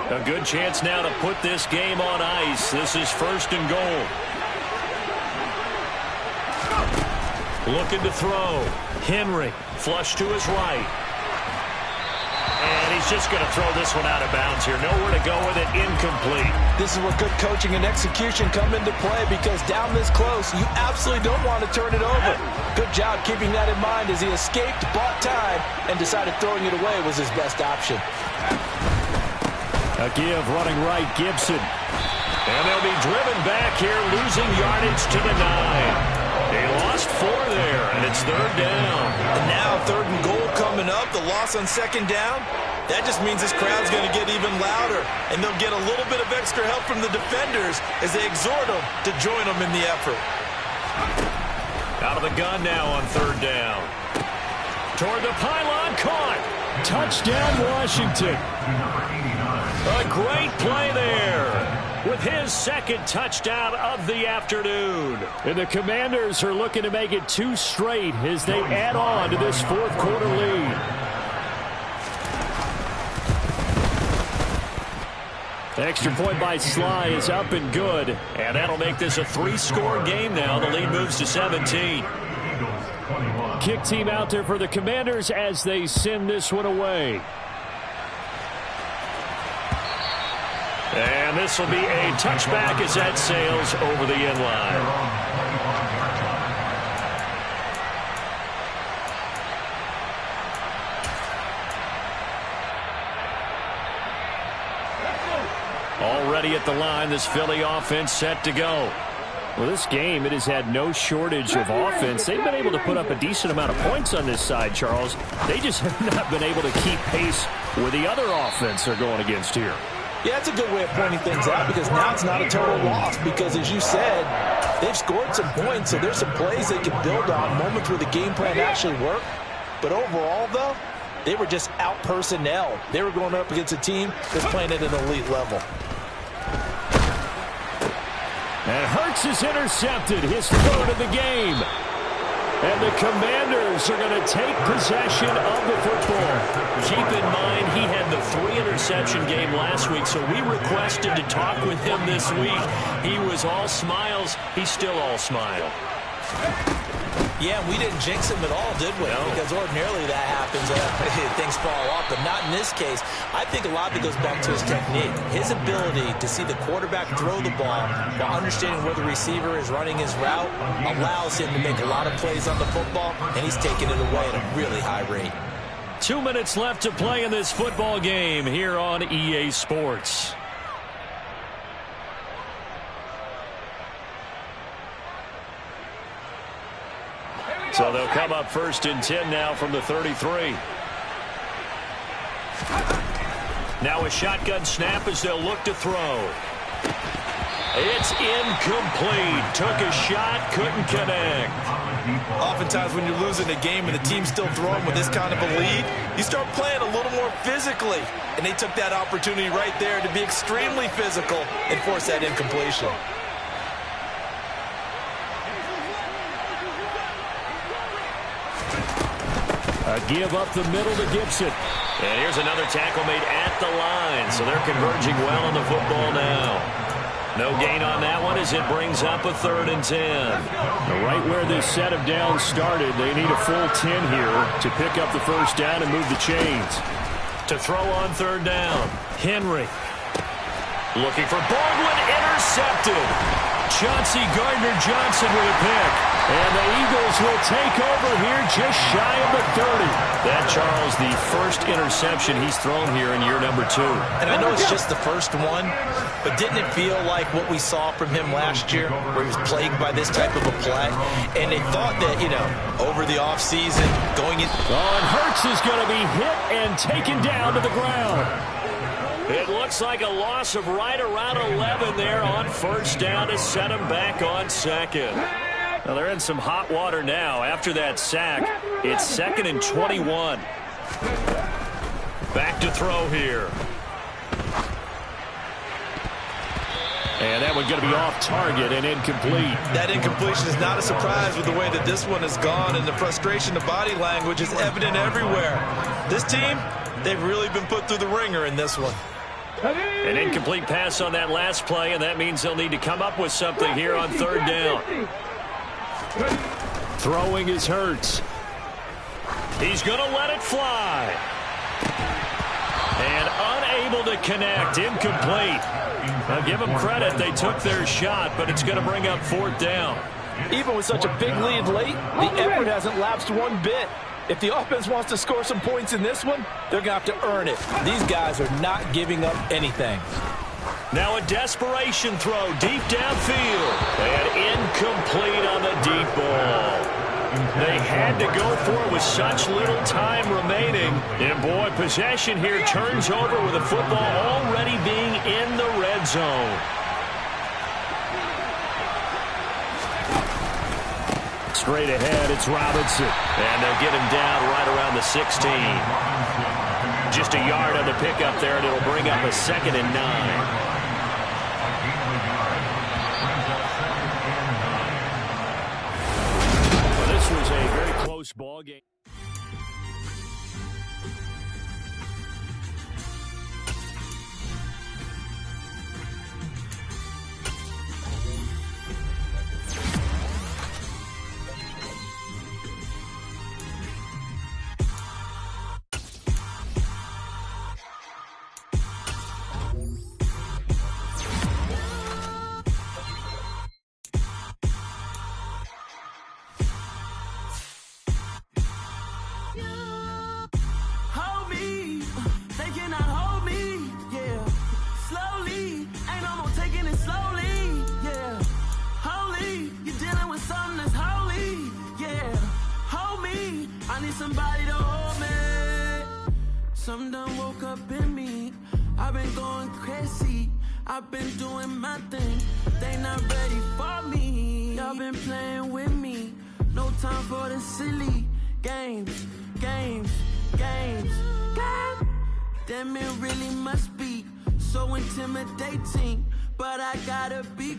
A good chance now to put this game on ice. This is 1st and goal. Looking to throw. Henry, flush to his right. And he's just going to throw this one out of bounds here. Nowhere to go with it. Incomplete. This is where good coaching and execution come into play, because down this close, you absolutely don't want to turn it over. Good job keeping that in mind as he escaped, bought time, and decided throwing it away was his best option. A give running right, Gibson. And they'll be driven back here, losing yardage to the 9. They lost 4 there, and it's 3rd down. And now 3rd and goal coming up, the loss on 2nd down. That just means this crowd's going to get even louder, and they'll get a little bit of extra help from the defenders as they exhort them to join them in the effort. Out of the gun now on 3rd down. Toward the pylon, caught. Touchdown, Washington. A great play there with his 2nd touchdown of the afternoon. And the Commanders are looking to make it 2 straight as they add on to this 4th quarter lead. The extra point by Sly is up and good, and that'll make this a 3-score game now. The lead moves to 17. Kick team out there for the Commanders as they send this one away. And this will be a touchback as that sails over the end line. Already at the line, this Philly offense set to go. Well, this game, it has had no shortage of offense. They've been able to put up a decent amount of points on this side, Charles. They just have not been able to keep pace with the other offense they're going against here. Yeah, that's a good way of pointing things out, because now it's not a total loss, because as you said, they've scored some points, so there's some plays they can build on, moments where the game plan actually worked. But overall, though, they were just out-personnel. They were going up against a team that's playing at an elite level. And Hurts is intercepted, his 3rd of the game. And the Commanders are going to take possession of the football. Keep in mind, he had the 3-interception game last week, so we requested to talk with him this week. He was all smiles. He's still all smile. Yeah, we didn't jinx him at all, did we? No. Because ordinarily that happens. Things fall off, but not in this case. I think a lot of it goes back to his technique. His ability to see the quarterback throw the ball while understanding where the receiver is running his route allows him to make a lot of plays on the football, and he's taking it away at a really high rate. 2 minutes left to play in this football game here on EA Sports. So they'll come up 1st and 10 now from the 33. Now a shotgun snap as they'll look to throw. It's incomplete. Took a shot, couldn't connect. Oftentimes when you're losing a game and the team's still throwing with this kind of a lead, you start playing a little more physically. And they took that opportunity right there to be extremely physical and force that incompletion. A give up the middle to Gibson. And here's another tackle made at the line. So they're converging well on the football now. No gain on that one as it brings up a 3rd and 10. Right where this set of downs started, they need a full 10 here to pick up the 1st down and move the chains. To throw on 3rd down, Henry. Looking for Baldwin, intercepted. Chauncey Gardner-Johnson with a pick. And the Eagles will take over here just shy of the 30. That, Charles, the 1st interception he's thrown here in year number 2. And I know it's just the 1st one, but didn't it feel like what we saw from him last year, where he was plagued by this type of a play? And they thought that, you know, over the offseason, going in. Oh, and Hurts is going to be hit and taken down to the ground. It looks like a loss of right around 11 there on first down to set them back on second. Well, they're in some hot water now. After that sack, it's 2nd and 21. Back to throw here. And that one's going to be off target and incomplete. That incompletion is not a surprise with the way that this one has gone, and the frustration, the body language is evident everywhere. This team, they've really been put through the ringer in this one. An incomplete pass on that last play, and that means they'll need to come up with something here on third down. Throwing is Hurts. He's going to let it fly. And unable to connect. Incomplete. I'll give them credit. They took their shot, but it's going to bring up fourth down. Even with such a big lead late, the effort hasn't lapsed one bit. If the offense wants to score some points in this one, they're going to have to earn it. These guys are not giving up anything. Now a desperation throw deep downfield. And incomplete on the deep ball. They had to go for it with such little time remaining. And, boy, possession here turns over with the football already being in the red zone. Straight ahead, it's Robinson. And they'll get him down right around the 16. Just a yard on the pickup there, and it'll bring up a 2nd and 9. This was a very close ball game. Somebody to hold me. Some done woke up in me. I've been going crazy. I've been doing my thing. They not ready for me. Y'all been playing with me. No time for the silly games. Damn, it really must be so intimidating. But I gotta be